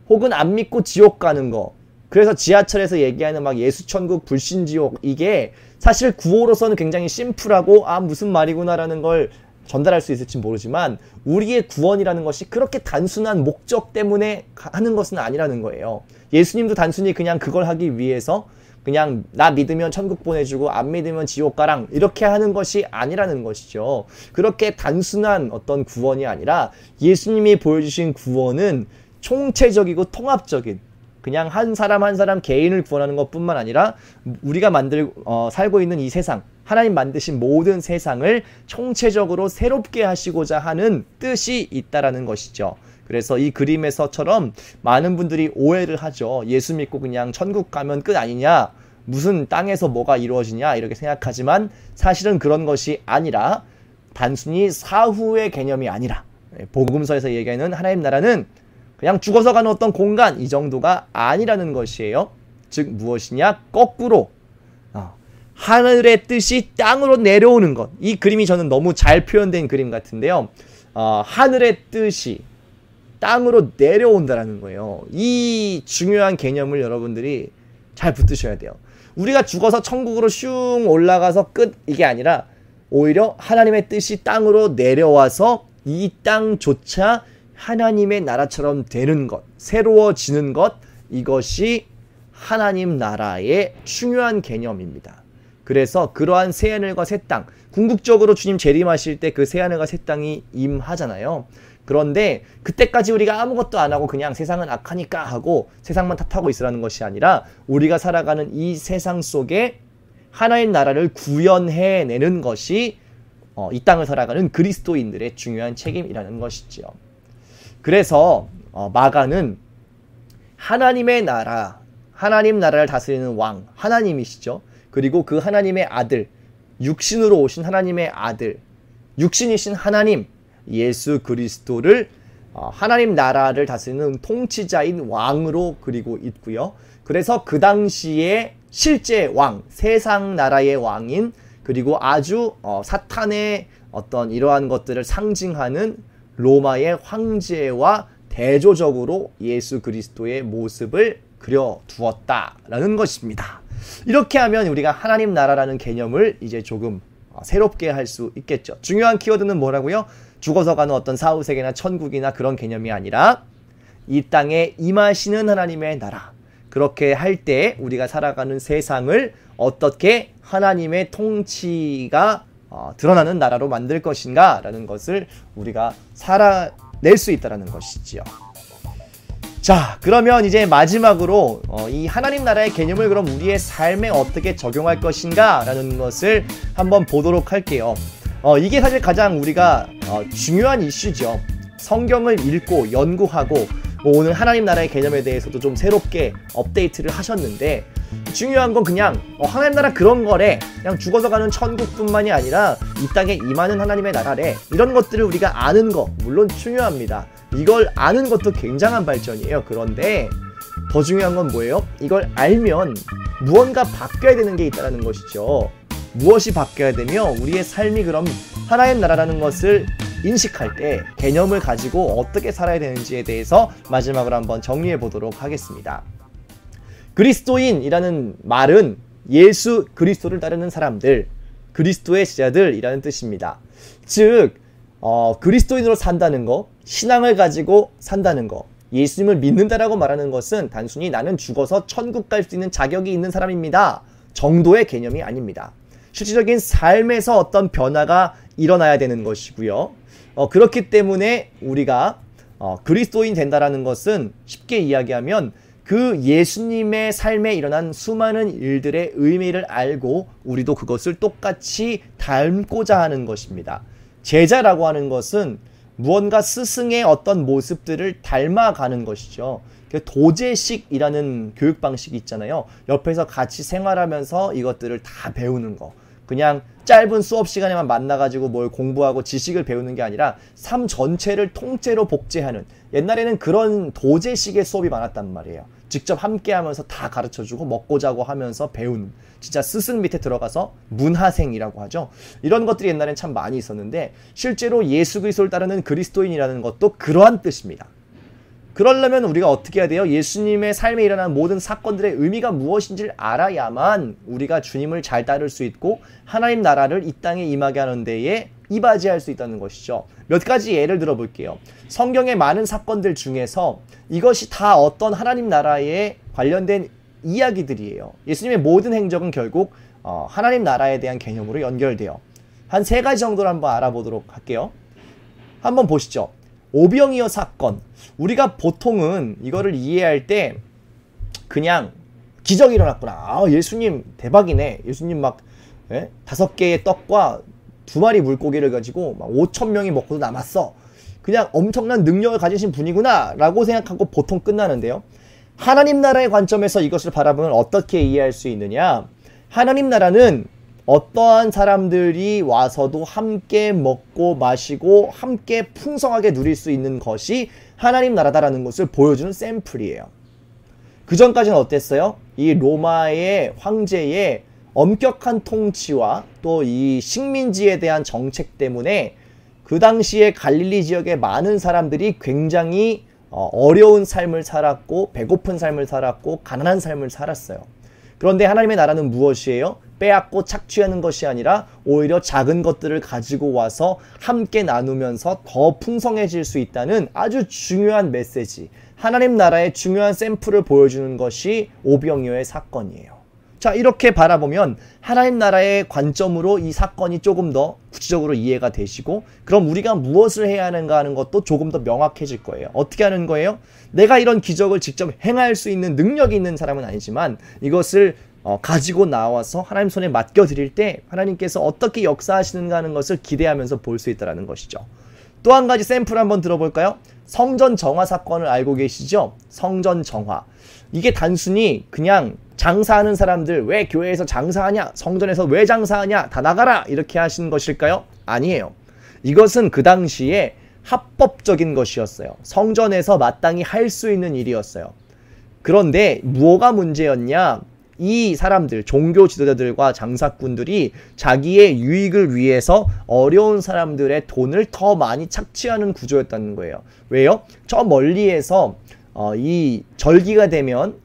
혹은 안 믿고 지옥 가는 거, 그래서 지하철에서 얘기하는 막 예수천국 불신지옥, 이게 사실 구호로서는 굉장히 심플하고 무슨 말이구나라는 걸 전달할 수 있을지 모르지만 우리의 구원이라는 것이 그렇게 단순한 목적 때문에 하는 것은 아니라는 거예요. 예수님도 단순히 그냥 그걸 하기 위해서 그냥 나 믿으면 천국 보내주고 안 믿으면 지옥 가랑 이렇게 하는 것이 아니라는 것이죠. 그렇게 단순한 어떤 구원이 아니라 예수님이 보여주신 구원은 총체적이고 통합적인, 그냥 한 사람 한 사람 개인을 구원하는 것뿐만 아니라 우리가 살고 있는 이 세상, 하나님 만드신 모든 세상을 총체적으로 새롭게 하시고자 하는 뜻이 있다라는 것이죠. 그래서 이 그림에서처럼 많은 분들이 오해를 하죠. 예수 믿고 그냥 천국 가면 끝 아니냐, 무슨 땅에서 뭐가 이루어지냐 이렇게 생각하지만 사실은 그런 것이 아니라 단순히 사후의 개념이 아니라 복음서에서 얘기하는 하나님 나라는 그냥 죽어서 가는 어떤 공간, 이 정도가 아니라는 것이에요. 즉 무엇이냐? 거꾸로 하늘의 뜻이 땅으로 내려오는 것. 이 그림이 저는 너무 잘 표현된 그림 같은데요. 하늘의 뜻이 땅으로 내려온다라는 거예요. 이 중요한 개념을 여러분들이 잘 붙드셔야 돼요. 우리가 죽어서 천국으로 슝 올라가서 끝, 이게 아니라 오히려 하나님의 뜻이 땅으로 내려와서 이 땅조차 하나님의 나라처럼 되는 것, 새로워지는 것, 이것이 하나님 나라의 중요한 개념입니다. 그래서 그러한 새하늘과 새 땅, 궁극적으로 주님 재림하실 때 그 새하늘과 새 땅이 임하잖아요. 그런데 그때까지 우리가 아무것도 안 하고 그냥 세상은 악하니까 하고 세상만 탓하고 있으라는 것이 아니라 우리가 살아가는 이 세상 속에 하나님 나라를 구현해내는 것이 이 땅을 살아가는 그리스도인들의 중요한 책임이라는 것이지요. 그래서 마가는 하나님의 나라, 하나님 나라를 다스리는 왕, 하나님이시죠. 그리고 그 하나님의 아들, 육신으로 오신 하나님의 아들, 육신이신 하나님 예수 그리스도를 하나님 나라를 다스리는 통치자인 왕으로 그리고 있고요. 그래서 그 당시에 실제 왕, 세상 나라의 왕인, 그리고 아주 사탄의 어떤 이러한 것들을 상징하는 로마의 황제와 대조적으로 예수 그리스도의 모습을 그려두었다라는 것입니다. 이렇게 하면 우리가 하나님 나라라는 개념을 이제 조금 새롭게 할 수 있겠죠. 중요한 키워드는 뭐라고요? 죽어서 가는 어떤 사후세계나 천국이나 그런 개념이 아니라 이 땅에 임하시는 하나님의 나라. 그렇게 할 때 우리가 살아가는 세상을 어떻게 하나님의 통치가 드러나는 나라로 만들 것인가 라는 것을 우리가 살아낼 수 있다는 것이지요. 자, 그러면 이제 마지막으로 이 하나님 나라의 개념을 그럼 우리의 삶에 어떻게 적용할 것인가 라는 것을 한번 보도록 할게요. 이게 사실 가장 우리가 중요한 이슈죠. 성경을 읽고 연구하고 오늘 하나님 나라의 개념에 대해서도 좀 새롭게 업데이트를 하셨는데 중요한 건 그냥 하나님 나라 그런 거래. 그냥 죽어서 가는 천국뿐만이 아니라 이 땅에 임하는 하나님의 나라래. 이런 것들을 우리가 아는 거 물론 중요합니다. 이걸 아는 것도 굉장한 발전이에요. 그런데 더 중요한 건 뭐예요? 이걸 알면 무언가 바뀌어야 되는 게 있다는 것이죠. 무엇이 바뀌어야 되며 우리의 삶이 그럼 하나님 나라라는 것을 인식할 때 개념을 가지고 어떻게 살아야 되는지에 대해서 마지막으로 한번 정리해 보도록 하겠습니다. 그리스도인이라는 말은 예수 그리스도를 따르는 사람들, 그리스도의 제자들이라는 뜻입니다. 즉 그리스도인으로 산다는 거, 신앙을 가지고 산다는 거, 예수님을 믿는다라고 말하는 것은 단순히 나는 죽어서 천국 갈 수 있는 자격이 있는 사람입니다 정도의 개념이 아닙니다. 실질적인 삶에서 어떤 변화가 일어나야 되는 것이고요. 그렇기 때문에 우리가 그리스도인 된다라는 것은 쉽게 이야기하면 그 예수님의 삶에 일어난 수많은 일들의 의미를 알고 우리도 그것을 똑같이 닮고자 하는 것입니다. 제자라고 하는 것은 무언가 스승의 어떤 모습들을 닮아가는 것이죠. 도제식이라는 교육 방식이 있잖아요. 옆에서 같이 생활하면서 이것들을 다 배우는 거. 그냥 짧은 수업 시간에만 만나가지고 뭘 공부하고 지식을 배우는 게 아니라 삶 전체를 통째로 복제하는, 옛날에는 그런 도제식의 수업이 많았단 말이에요. 직접 함께 하면서 다 가르쳐주고 먹고 자고 하면서 배우는, 진짜 스승 밑에 들어가서 문하생이라고 하죠. 이런 것들이 옛날엔 참 많이 있었는데 실제로 예수 그리스도를 따르는 그리스도인이라는 것도 그러한 뜻입니다. 그러려면 우리가 어떻게 해야 돼요? 예수님의 삶에 일어난 모든 사건들의 의미가 무엇인지를 알아야만 우리가 주님을 잘 따를 수 있고 하나님 나라를 이 땅에 임하게 하는 데에 이바지할 수 있다는 것이죠. 몇 가지 예를 들어 볼게요. 성경의 많은 사건들 중에서 이것이 다 어떤 하나님 나라에 관련된 이야기들이에요. 예수님의 모든 행적은 결국 하나님 나라에 대한 개념으로 연결돼요. 한 3가지 정도를 한번 알아보도록 할게요. 한번 보시죠. 오병이어 사건. 우리가 보통은 이거를 이해할 때 그냥 기적이 일어났구나. 예수님 대박이네. 예수님 막 5개의 떡과 2마리 물고기를 가지고 막 5,000명이 먹고도 남았어. 그냥 엄청난 능력을 가지신 분이구나 라고 생각하고 보통 끝나는데요. 하나님 나라의 관점에서 이것을 바라보면 어떻게 이해할 수 있느냐. 하나님 나라는 어떠한 사람들이 와서도 함께 먹고 마시고 함께 풍성하게 누릴 수 있는 것이 하나님 나라다라는 것을 보여주는 샘플이에요. 그 전까지는 어땠어요? 이 로마의 황제의 엄격한 통치와 또 이 식민지에 대한 정책 때문에 그 당시에 갈릴리 지역의 많은 사람들이 굉장히 어려운 삶을 살았고 배고픈 삶을 살았고 가난한 삶을 살았어요. 그런데 하나님의 나라는 무엇이에요? 빼앗고 착취하는 것이 아니라 오히려 작은 것들을 가지고 와서 함께 나누면서 더 풍성해질 수 있다는 아주 중요한 메시지, 하나님 나라의 중요한 샘플을 보여주는 것이 오병이어의 사건이에요. 자, 이렇게 바라보면 하나님 나라의 관점으로 이 사건이 조금 더 구체적으로 이해가 되시고, 그럼 우리가 무엇을 해야 하는가 하는 것도 조금 더 명확해질 거예요. 어떻게 하는 거예요? 내가 이런 기적을 직접 행할 수 있는 능력이 있는 사람은 아니지만 이것을 가지고 나와서 하나님 손에 맡겨드릴 때 하나님께서 어떻게 역사하시는가 하는 것을 기대하면서 볼 수 있다는 것이죠. 또 한 가지 샘플 한번 들어볼까요? 성전 정화 사건을 알고 계시죠? 성전 정화. 이게 단순히 그냥 장사하는 사람들, 왜 교회에서 장사하냐? 성전에서 왜 장사하냐? 다 나가라! 이렇게 하신 것일까요? 아니에요. 이것은 그 당시에 합법적인 것이었어요. 성전에서 마땅히 할 수 있는 일이었어요. 그런데 뭐가 문제였냐? 이 사람들, 종교 지도자들과 장사꾼들이 자기의 유익을 위해서 어려운 사람들의 돈을 더 많이 착취하는 구조였다는 거예요. 왜요? 저 멀리에서 이 절기가 되면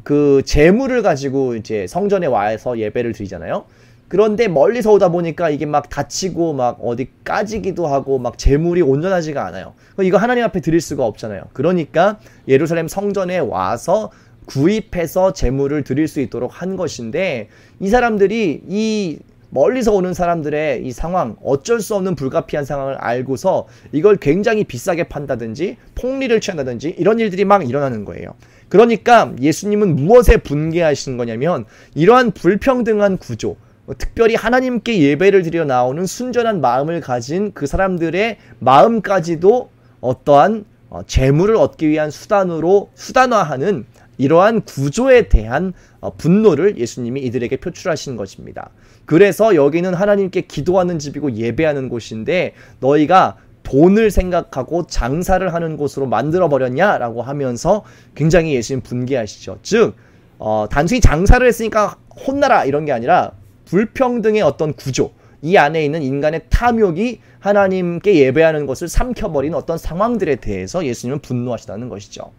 그 재물을 가지고 이제 성전에 와서 예배를 드리잖아요. 그런데 멀리서 오다 보니까 이게 막 다치고 막 어디 까지기도 하고 막 재물이 온전하지가 않아요. 이거 하나님 앞에 드릴 수가 없잖아요. 그러니까 예루살렘 성전에 와서 구입해서 재물을 드릴 수 있도록 한 것인데, 이 사람들이 이 멀리서 오는 사람들의 이 상황, 어쩔 수 없는 불가피한 상황을 알고서 이걸 굉장히 비싸게 판다든지 폭리를 취한다든지 이런 일들이 막 일어나는 거예요. 그러니까 예수님은 무엇에 분개하시는 거냐면 이러한 불평등한 구조, 특별히 하나님께 예배를 드려 나오는 순전한 마음을 가진 그 사람들의 마음까지도 어떠한 재물을 얻기 위한 수단으로 수단화하는 이러한 구조에 대한 분노를 예수님이 이들에게 표출하신 것입니다. 그래서 여기는 하나님께 기도하는 집이고 예배하는 곳인데 너희가 돈을 생각하고 장사를 하는 곳으로 만들어버렸냐라고 하면서 굉장히 예수님 분개하시죠. 즉 단순히 장사를 했으니까 혼나라 이런 게 아니라 불평등의 어떤 구조, 이 안에 있는 인간의 탐욕이 하나님께 예배하는 것을 삼켜버린 어떤 상황들에 대해서 예수님은 분노하시다는 것이죠.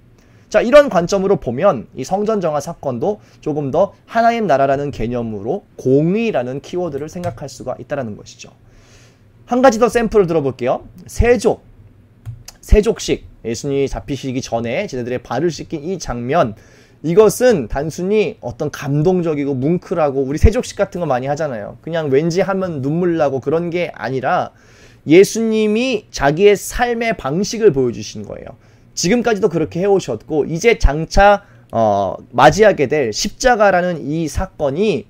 자, 이런 관점으로 보면 이 성전 정화 사건도 조금 더 하나님 나라라는 개념으로 공의라는 키워드를 생각할 수가 있다는 것이죠. 한 가지 더 샘플을 들어볼게요. 세족식, 예수님이 잡히시기 전에 제자들의 발을 씻긴 이 장면, 이것은 단순히 어떤 감동적이고 뭉클하고, 우리 세족식 같은 거 많이 하잖아요. 그냥 왠지 하면 눈물 나고 그런 게 아니라 예수님이 자기의 삶의 방식을 보여주신 거예요. 지금까지도 그렇게 해오셨고 이제 장차 맞이하게 될 십자가라는 이 사건이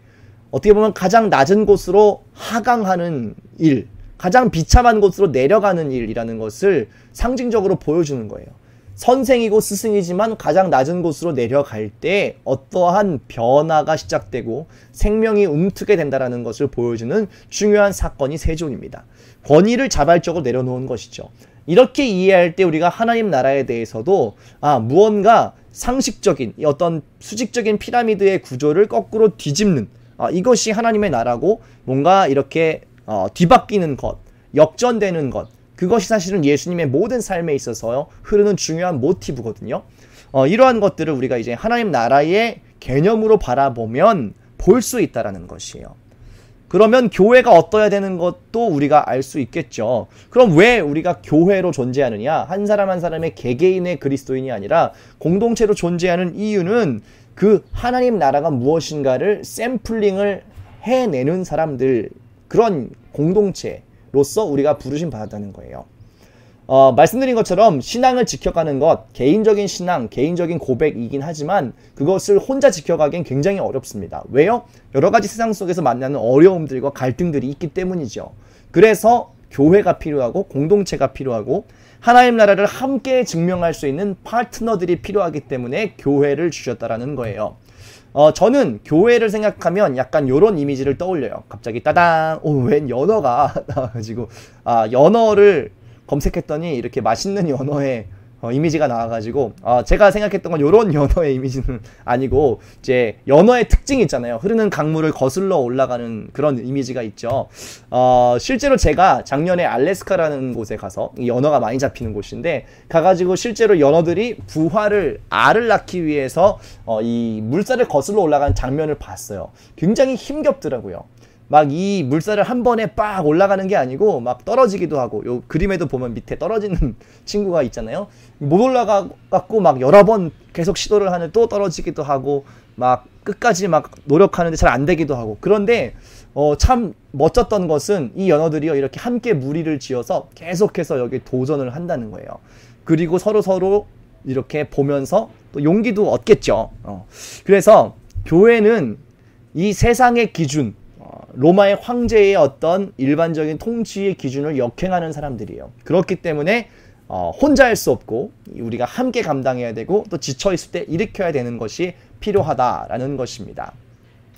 어떻게 보면 가장 낮은 곳으로 하강하는 일, 가장 비참한 곳으로 내려가는 일이라는 것을 상징적으로 보여주는 거예요. 선생이고 스승이지만 가장 낮은 곳으로 내려갈 때 어떠한 변화가 시작되고 생명이 움트게 된다는 것을 보여주는 중요한 사건이 세종입니다. 권위를 자발적으로 내려놓은 것이죠. 이렇게 이해할 때 우리가 하나님 나라에 대해서도 무언가 상식적인 어떤 수직적인 피라미드의 구조를 거꾸로 뒤집는 이것이 하나님의 나라고, 뭔가 이렇게 뒤바뀌는 것, 역전되는 것, 그것이 사실은 예수님의 모든 삶에 있어서 흐르는 중요한 모티브거든요. 이러한 것들을 우리가 이제 하나님 나라의 개념으로 바라보면 볼 수 있다라는 것이에요. 그러면 교회가 어떠해야 되는 것도 우리가 알 수 있겠죠. 그럼 왜 우리가 교회로 존재하느냐? 한 사람 한 사람의 개개인의 그리스도인이 아니라 공동체로 존재하는 이유는 그 하나님 나라가 무엇인가를 샘플링을 해내는 사람들, 그런 공동체로서 우리가 부르심 받았다는 거예요. 말씀드린 것처럼 신앙을 지켜가는 것, 개인적인 신앙, 개인적인 고백이긴 하지만 그것을 혼자 지켜가기엔 굉장히 어렵습니다. 왜요? 여러 가지 세상 속에서 만나는 어려움들과 갈등들이 있기 때문이죠. 그래서 교회가 필요하고 공동체가 필요하고 하나님 나라를 함께 증명할 수 있는 파트너들이 필요하기 때문에 교회를 주셨다라는 거예요. 저는 교회를 생각하면 약간 요런 이미지를 떠올려요. 갑자기 따당! 웬 연어가 나와가지고 연어를 검색했더니 이렇게 맛있는 연어의 이미지가 나와가지고 제가 생각했던 건 요런 연어의 이미지는 아니고, 이제 연어의 특징이 있잖아요. 흐르는 강물을 거슬러 올라가는 그런 이미지가 있죠. 실제로 제가 작년에 알래스카라는 곳에 가서, 이 연어가 많이 잡히는 곳인데 가가지고 실제로 연어들이 알을 낳기 위해서 이 물살을 거슬러 올라가는 장면을 봤어요. 굉장히 힘겹더라고요. 막 이 물살을 한 번에 빡 올라가는 게 아니고 막 떨어지기도 하고, 요 그림에도 보면 밑에 떨어지는 친구가 있잖아요. 못 올라가갖고 막 여러 번 계속 시도를 하는, 또 떨어지기도 하고 막 끝까지 막 노력하는데 잘 안 되기도 하고. 그런데 참 멋졌던 것은 이 연어들이요, 이렇게 함께 무리를 지어서 계속해서 여기 도전을 한다는 거예요. 그리고 서로 이렇게 보면서 또 용기도 얻겠죠. 그래서 교회는 이 세상의 기준, 로마의 황제의 어떤 일반적인 통치의 기준을 역행하는 사람들이에요. 그렇기 때문에 혼자 할 수 없고 우리가 함께 감당해야 되고, 또 지쳐있을 때 일으켜야 되는 것이 필요하다라는 것입니다.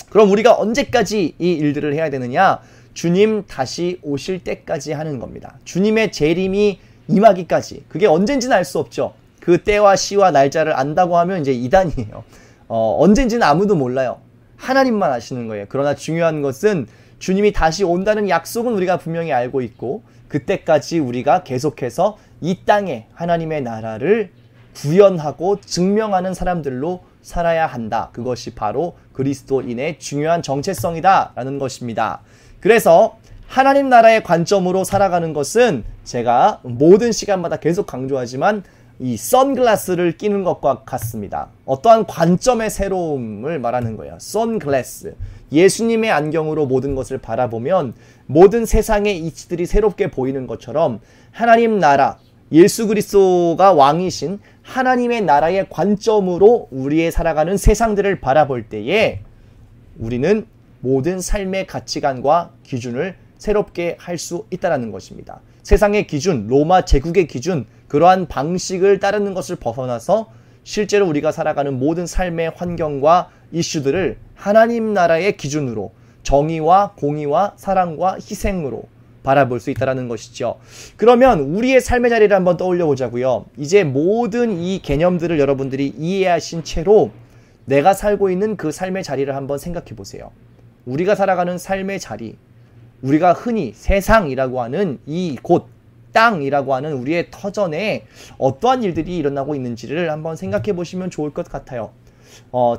그럼 우리가 언제까지 이 일들을 해야 되느냐? 주님 다시 오실 때까지 하는 겁니다. 주님의 재림이 임하기까지. 그게 언젠지는 알 수 없죠. 그 때와 시와 날짜를 안다고 하면 이제 이단이에요. 언젠지는 아무도 몰라요. 하나님만 아시는 거예요. 그러나 중요한 것은 주님이 다시 온다는 약속은 우리가 분명히 알고 있고, 그때까지 우리가 계속해서 이 땅에 하나님의 나라를 구현하고 증명하는 사람들로 살아야 한다. 그것이 바로 그리스도인의 중요한 정체성이다 라는 것입니다. 그래서 하나님 나라의 관점으로 살아가는 것은 제가 모든 시간마다 계속 강조하지만 이 선글라스를 끼는 것과 같습니다. 어떠한 관점의 새로움을 말하는 거예요. 선글라스. 예수님의 안경으로 모든 것을 바라보면 모든 세상의 이치들이 새롭게 보이는 것처럼 하나님 나라, 예수 그리스도가 왕이신 하나님의 나라의 관점으로 우리의 살아가는 세상들을 바라볼 때에 우리는 모든 삶의 가치관과 기준을 새롭게 할 수 있다는 것입니다. 세상의 기준, 로마 제국의 기준, 그러한 방식을 따르는 것을 벗어나서 실제로 우리가 살아가는 모든 삶의 환경과 이슈들을 하나님 나라의 기준으로 정의와 공의와 사랑과 희생으로 바라볼 수 있다는 것이죠. 그러면 우리의 삶의 자리를 한번 떠올려 보자고요. 이제 모든 이 개념들을 여러분들이 이해하신 채로 내가 살고 있는 그 삶의 자리를 한번 생각해 보세요. 우리가 살아가는 삶의 자리, 우리가 흔히 세상이라고 하는 이 곳, 땅이라고 하는 우리의 터전에 어떠한 일들이 일어나고 있는지를 한번 생각해 보시면 좋을 것 같아요.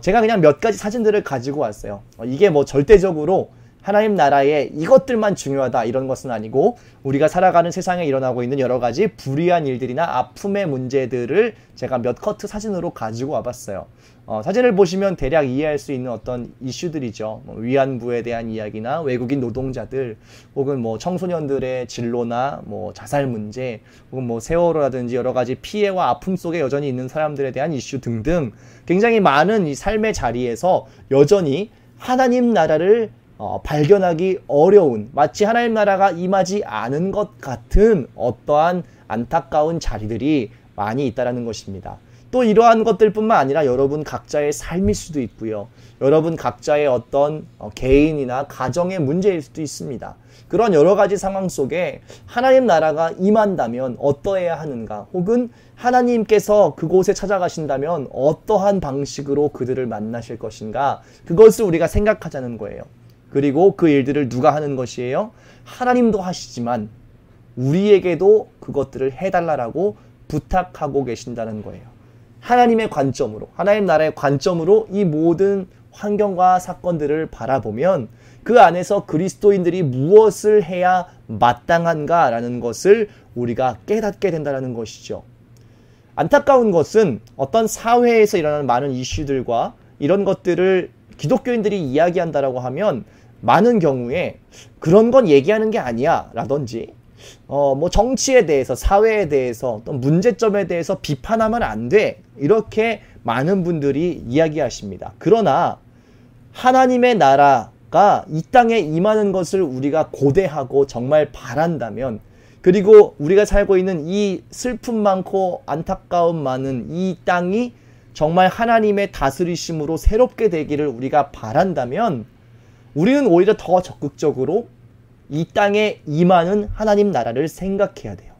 제가 그냥 몇 가지 사진들을 가지고 왔어요. 이게 뭐 절대적으로 하나님 나라에 이것들만 중요하다 이런 것은 아니고 우리가 살아가는 세상에 일어나고 있는 여러 가지 불의한 일들이나 아픔의 문제들을 제가 몇 커트 사진으로 가지고 와봤어요. 사진을 보시면 대략 이해할 수 있는 어떤 이슈들이죠. 위안부에 대한 이야기나 외국인 노동자들, 혹은 뭐 청소년들의 진로나 뭐 자살 문제, 혹은 뭐 세월호라든지 여러 가지 피해와 아픔 속에 여전히 있는 사람들에 대한 이슈 등등 굉장히 많은 이 삶의 자리에서 여전히 하나님 나라를 발견하기 어려운, 마치 하나님 나라가 임하지 않은 것 같은 어떠한 안타까운 자리들이 많이 있다는 것입니다. 또 이러한 것들뿐만 아니라 여러분 각자의 삶일 수도 있고요. 여러분 각자의 어떤 개인이나 가정의 문제일 수도 있습니다. 그런 여러 가지 상황 속에 하나님 나라가 임한다면 어떠해야 하는가, 혹은 하나님께서 그곳에 찾아가신다면 어떠한 방식으로 그들을 만나실 것인가, 그것을 우리가 생각하자는 거예요. 그리고 그 일들을 누가 하는 것이에요? 하나님도 하시지만 우리에게도 그것들을 해달라고 부탁하고 계신다는 거예요. 하나님의 관점으로, 하나님 나라의 관점으로 이 모든 환경과 사건들을 바라보면 그 안에서 그리스도인들이 무엇을 해야 마땅한가라는 것을 우리가 깨닫게 된다는 것이죠. 안타까운 것은 어떤 사회에서 일어나는 많은 이슈들과 이런 것들을 기독교인들이 이야기한다라고 하면 많은 경우에 그런 건 얘기하는 게 아니야 라든지 뭐 정치에 대해서, 사회에 대해서, 또 문제점에 대해서 비판하면 안 돼, 이렇게 많은 분들이 이야기하십니다. 그러나 하나님의 나라가 이 땅에 임하는 것을 우리가 고대하고 정말 바란다면, 그리고 우리가 살고 있는 이 슬픔 많고 안타까움 많은 이 땅이 정말 하나님의 다스리심으로 새롭게 되기를 우리가 바란다면, 우리는 오히려 더 적극적으로 이 땅에 임하는 하나님 나라를 생각해야 돼요.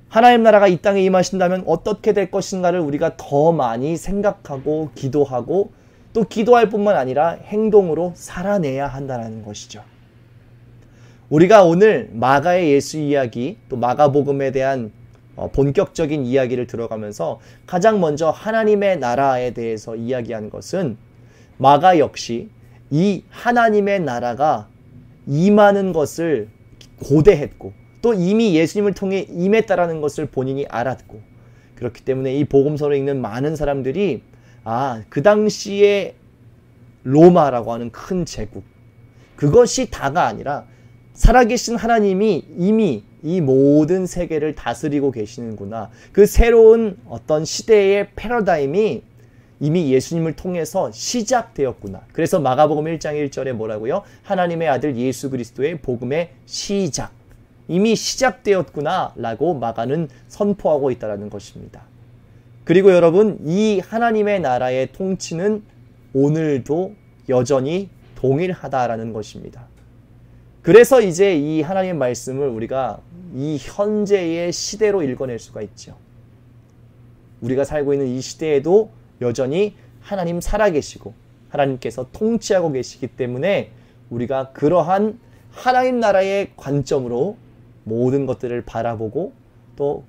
하나님 나라가 이 땅에 임하신다면 어떻게 될 것인가를 우리가 더 많이 생각하고 기도하고, 또 기도할 뿐만 아니라 행동으로 살아내야 한다는 것이죠. 우리가 오늘 마가의 예수 이야기, 또 마가복음에 대한 본격적인 이야기를 들어가면서 가장 먼저 하나님의 나라에 대해서 이야기한 것은, 마가 역시 이 하나님의 나라가 임하는 것을 고대했고 또 이미 예수님을 통해 임했다라는 것을 본인이 알았고, 그렇기 때문에 이 복음서를 읽는 많은 사람들이 그 당시에 로마라고 하는 큰 제국, 그것이 다가 아니라 살아계신 하나님이 이미 이 모든 세계를 다스리고 계시는구나, 그 새로운 어떤 시대의 패러다임이 이미 예수님을 통해서 시작되었구나. 그래서 마가복음 1장 1절에 뭐라고요? 하나님의 아들 예수 그리스도의 복음의 시작, 이미 시작되었구나 라고 마가는 선포하고 있다는 것입니다. 그리고 여러분, 이 하나님의 나라의 통치는 오늘도 여전히 동일하다라는 것입니다. 그래서 이제 이 하나님의 말씀을 우리가 이 현재의 시대로 읽어낼 수가 있죠. 우리가 살고 있는 이 시대에도 여전히 하나님 살아계시고 하나님께서 통치하고 계시기 때문에 우리가 그러한 하나님 나라의 관점으로 모든 것들을 바라보고 또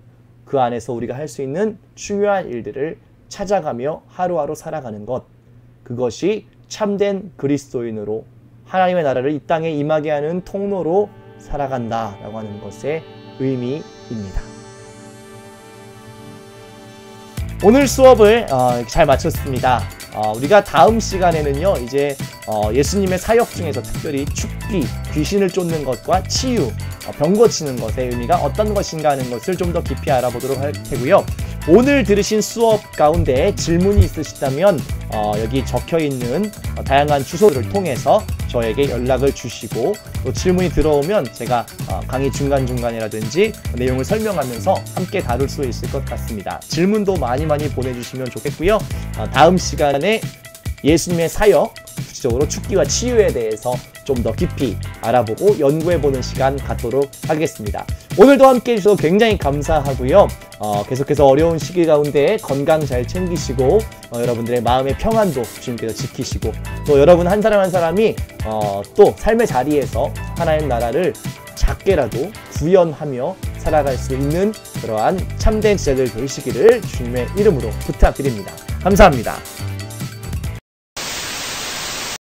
그 안에서 우리가 할 수 있는 중요한 일들을 찾아가며 하루하루 살아가는 것, 그것이 참된 그리스도인으로 하나님의 나라를 이 땅에 임하게 하는 통로로 살아간다라고 하는 것의 의미입니다. 오늘 수업을 잘 마쳤습니다. 우리가 다음 시간에는요, 이제 예수님의 사역 중에서 특별히 축기, 귀신을 쫓는 것과 치유, 병 고치는 것의 의미가 어떤 것인가 하는 것을 좀 더 깊이 알아보도록 할 테고요. 오늘 들으신 수업 가운데 질문이 있으시다면 여기 적혀있는 다양한 주소를 통해서 저에게 연락을 주시고 또 질문이 들어오면 제가 강의 중간중간이라든지 내용을 설명하면서 함께 다룰 수 있을 것 같습니다. 질문도 많이 보내주시면 좋겠고요. 다음 시간에 예수님의 사역, 구체적으로 죽기와 치유에 대해서 좀 더 깊이 알아보고 연구해보는 시간 갖도록 하겠습니다. 오늘도 함께 해주셔서 굉장히 감사하고요. 계속해서 어려운 시기 가운데 건강 잘 챙기시고 여러분들의 마음의 평안도 주님께서 지키시고 또 여러분 한 사람 한 사람이 또 삶의 자리에서 하나님 나라를 작게라도 구현하며 살아갈 수 있는 그러한 참된 제자들 되시기를 주님의 이름으로 부탁드립니다. 감사합니다.